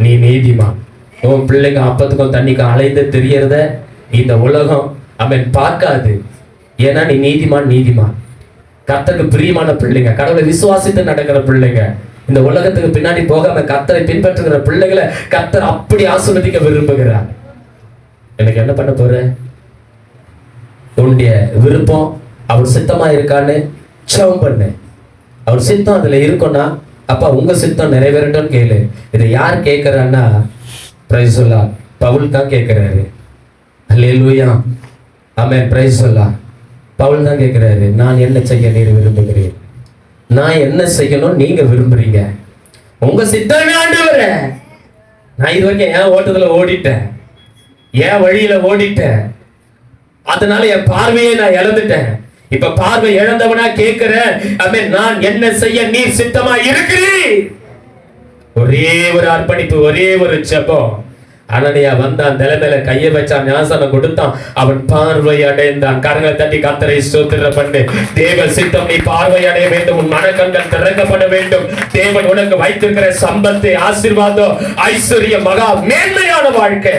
நீ நீதிமான். உன் பிள்ளைங்க அப்பத்துக்கும் தண்ணிக்கும் அலைந்து திரியறத இந்த உலகம் அவன் பார்க்காது. ஏன்னா நீ நீதிமான். கர்த்தருக்கு பிரியமான பிள்ளைங்க, கடவுளை விசுவாசித்து நடக்கிற பிள்ளைங்க, இந்த உலகத்துக்கு பின்னாடி போகாம கர்த்தரை பின்பற்றுகிற பிள்ளைகளை கர்த்தர் அப்படி ஆசீர்வதிக்க விரும்புகிறார். எனக்கு என்ன பண்ண போற? உன்னுடைய விருப்பம் அவர் சித்தமா இருக்கான்னு ஜெபம் பண்ணு. அவர் சித்தம் அதுல இருக்கும்னா, அப்பா உங்க சித்தம் நிறைவேறட்டும் கேளு. இதை யார் கேட்கிறான்னா, பிரைஸ் சொல்லா பவுல் தான் கேட்கிறாரு. அல்லேலூயா, ஆமென், பிரைஸ் சொல்லா பவுல் தான் கேட்கிறாரு. நான் என்ன செய்ய நீர் விரும்புகிறேன்? நான் என்ன செய்யணும் நீங்க விரும்புறீங்க? உங்க சித்தமே ஆண்டவரே. நான் இது வரைக்கும் என் ஓட்டத்துல ஓடிட்டேன், என் வழியில ஓடிட்டேன், அதனால என் பார்வையை நான் இழந்துட்டேன். இப்ப பார்வை இழந்தவனா கேட்கிறேன், நான் என்ன செய்ய நீர் சித்தமா இருக்கிறீர்? ஒரே ஒரு அர்ப்பணிப்பு, ஒரே ஒரு ஜெபம். அனனியா வந்தான், நிலைமையில கையை வச்சான், ஞாசனம் கொடுத்தான், அவன் பார்வை அடைந்தான். கரங்களை தட்டி கர்த்தரை ஸ்தோத்திரம் பண்ணு. தேவ சித்தம் நீ பார்வை அடைய வேண்டும், உன் மனக்கண்கள் திறக்கப்பட வேண்டும். தேவன் உனக்கு வைத்திருக்கிற சம்பத்து, ஆசீர்வாதம், ஐஸ்வர்யம், மகா மேன்மையான வாழ்க்கை,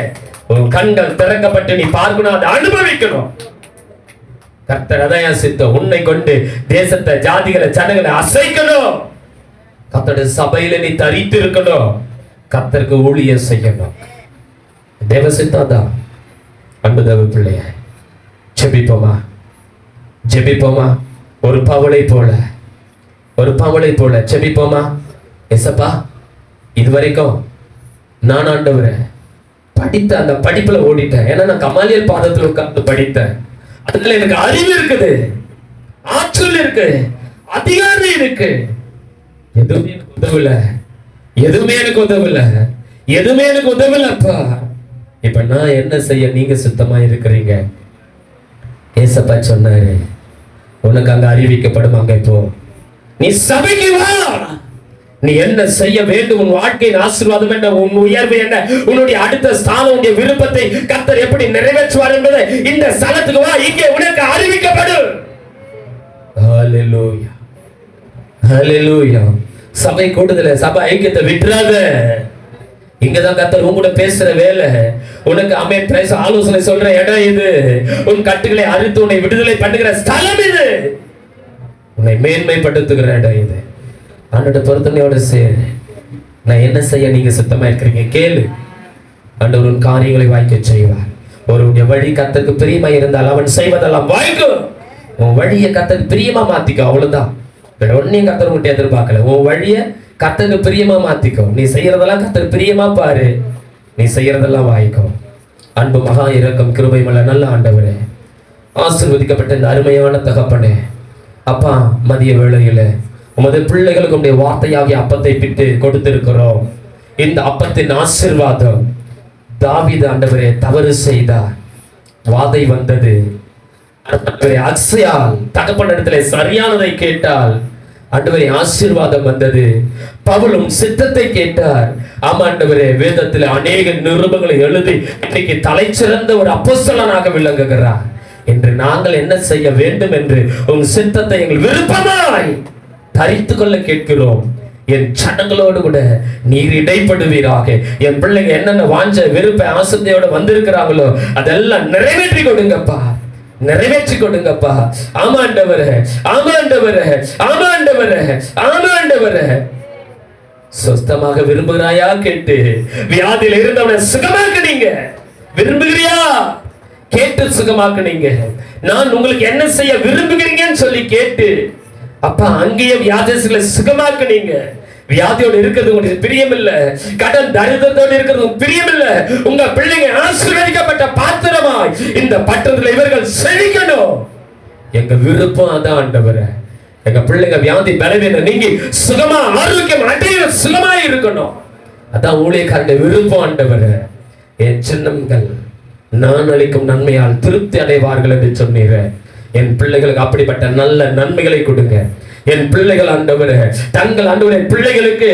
உன் கண்கள் திறக்கப்பட்டு நீ பார்க்கணும், அதை அனுபவிக்கணும். கர்த்தர் அதான் சித்தம். உன்னை கொண்டு தேசத்தை, ஜாதிகளை, ஜனங்களை அசைக்கணும். கர்த்தருடைய சபையில நீ தரித்து இருக்கணும். கர்த்தருக்கு ஊழியம் செய்யணும். தேவ சித்தாதான். அன்பு தேவ பிள்ளைய, ஜெபிப்போமா ஒரு பவளை போல ஜெபிப்போமா. எசப்பா, இதுவரைக்கும் நான் ஆண்டவரே படித்த அந்த படிப்புல ஓடிட்டேன். ஏன்னா நான் கமாலியல் பாதத்தில் உட்கார்ந்து படித்தேன். அதுல எனக்கு அறிவு இருக்குது, ஆற்றல் இருக்கு, அதிகாரம் இருக்கு. எதுவுமே எனக்கு உதவலப்பா. இப்ப நான் என்ன செய்ய நீங்க சுத்தமா இருக்கிறீங்க? ஏசப்பா சொன்னாரு, உனக்கு அங்க அறிவிக்கப்படும், அங்க போ, நீ சபைக்கு வா, நீ என்ன செய்ய வேண்டும், உன் வாழ்க்கையின் ஆசீர்வாதம் என்ன, உன் உயர்வு என்ன, உன்னுடைய அடுத்த ஸ்தானம், உன்னுடைய விருப்பத்தை கர்த்தர் எப்படி நிறைவேற்றுவார் என்பதை இந்த ஸ்தலத்துக்கு வா, இங்கே உனக்கு அறிவிக்கப்படும். ஹல்லேலூயா, ஹல்லேலூயா. சபை கூடுதல, சபை ஐக்கியத்தை விட்டுறாத. இங்கதான் கர்த்தர் உன் கூட பேசுற வேலை. உனக்கு அமேன் பிரைஸ் ஆலோசனை சொல்ற இடம் இது. உன் கட்டுகளை அறுத்து உன்னை விடுதலை பண்ணுகிற ஸ்தலம் இது. உன்னை மேன்மைப்படுத்துகிற இடம் இது. ஆண்டோட பொருத்தனையோட சேரு. நான் என்ன செய்ய நீங்க சுத்தமா இருக்கிறீங்க கேளு. ஆண்டவர் உன் காரியங்களை வாய்க்க செய்வார். ஒருவனுடைய வழி கர்த்தருக்கு பிரியமா இருந்தால் அவன் செய்வதெல்லாம் வாய்க்கும். உன் வழியை கர்த்தருக்கு பிரியமா மாத்திக்கோ, அவ்வளவுதான். ஒன்னையும் கர்த்தர் உன்கிட்ட எதிர்பார்க்கல. உன் வழியை கர்த்தருக்கு பிரியமா மாத்திக்கோ. நீ செய்யறதெல்லாம் கர்த்தருக்கு பிரியமா பாரு, நீ செய்யறதெல்லாம் வாய்க்கும். அன்பு மகா இரக்கம் கிருபை உள்ள நல்ல ஆண்டவரே, ஆசீர்வதிக்கப்பட்ட இந்த அருமையான தகப்பனே, அப்பா மதிய வேளையில உமது பிள்ளைகளுக்கு உடைய வார்த்தையாகிய அப்பத்தை பிட்டு கொடுத்திருக்கிறோம். இந்த அப்பத்தின் ஆசீர்வாதம், தாவீது ஆண்டவரே தவறு செய்தார், வாதை வந்தது. அக்ஸியால் தகப்பனிடத்திலே சரியானதை கேட்டால் ஆண்டவரே ஆசீர்வாதம் வந்தது. பவுலும் சித்தத்தை கேட்டார். ஆமா ஆண்டவரே, வேதத்தில் அநேக நிருபங்களை எழுதி இன்னைக்கு தலை சிறந்த ஒரு அப்போஸ்தலனாக விளங்குகிறார். என்று நாங்கள் என்ன செய்ய வேண்டும் என்று உன் சித்தத்தை எங்கள் விருப்பமாய் தரித்து கொள்ள கேட்கிறோம். என் சடங்களோடு கூட நீர் இடைப்படுவீராக. என் பிள்ளைங்க என்னென்ன வாஞ்ச விருப்ப ஆசையோட வந்திருக்கிறாங்களோ அதெல்லாம் நிறைவேற்றி கொடுங்கப்பா, நிறைவேற்றி கொடுங்கப்பா. ஆமாண்டவரே, ஆமாண்டவரே, ஆமாண்டவரே, ஆமாண்டவரே. சொஸ்தமாக விரும்புகிறாயா கேட்டு, வியாதியில இருந்தவனை சுகமாக்குனீங்க. விரும்புகிறியா கேட்டு சுகமாக்குனீங்க. நான் உங்களுக்கு என்ன செய்ய விரும்புகிறீங்கன்னு சொல்லி கேட்டு அப்பா அங்கேயே வியாதிகளை சுகமாக்குனீங்க. வியாதியோடு இருக்கிறது உங்களுக்கு பிரியம் இல்ல, கடன் தரித்திரத்தோடு இருக்கிறது பிரியம் இல்ல. உங்க பிள்ளைங்க ஆசீர்வதிக்கப்பட்ட பாத்திரமாய் இந்த பட்டணத்துல இவர்கள் செழிக்கணும். எங்க விருப்பம் அதான் ஆண்டவரே. எங்க பிள்ளைங்க வியாதி பலவீனம் நீங்கி சுகமா ஆரோக்கியம் அடைய சுகமா இருக்கணும். அதான் ஊழியக்காரனுடைய விருப்பம் ஆண்டவரே. என் சின்னங்கள் நான் அளிக்கும் நன்மையால் திருப்தி அடைவார்கள் என்று சொன்னீங்க. என் பிள்ளைகளுக்கு அப்படிப்பட்ட நல்ல நன்மைகளை கொடுங்க. என் பிள்ளைகள் ஆண்டவரே, தங்கள் ஆண்டவரே பிள்ளைகளுக்கு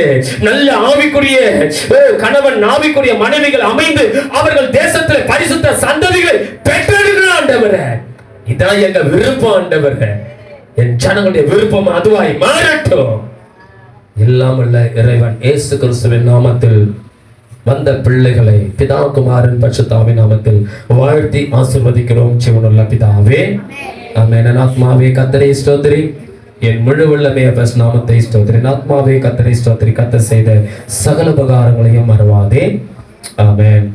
நல்ல ஆவிக்குரிய கணவன், ஆவிக்குரிய மனைவிகள் அமைந்து அவர்கள் தேசத்தில் பரிசுத்த சந்ததிகளை பெற்றெடுக்கணும் ஆண்டவரே. இதான் எங்க விருப்பம் ஆண்டவரே. என் ஜனங்களுடைய விருப்பம் அதுவாய் மாறட்டும். எல்லாம் உள்ள இறைவன் இயேசு கிறிஸ்துவின் நாமத்தில் வந்த பிள்ளைகளை பிதா குமாரன் பரிசுத்தாவின் நாமத்தில் வாழ்த்தி ஆசீர்வதிக்கிறோம். ஜீவனுள்ள பிதாவே ஆமென். என் ஆத்மாவே கர்த்தரை ஸ்தோத்திரி, என் முழு உள்ளமே அவர் நாமத்தை ஸ்தோத்திரி. என் ஆத்மாவே கர்த்தரை ஸ்தோத்திரி, கர்த்தர் செய்த சகல உபகாரங்களையும் மறவாதே. ஆமென்.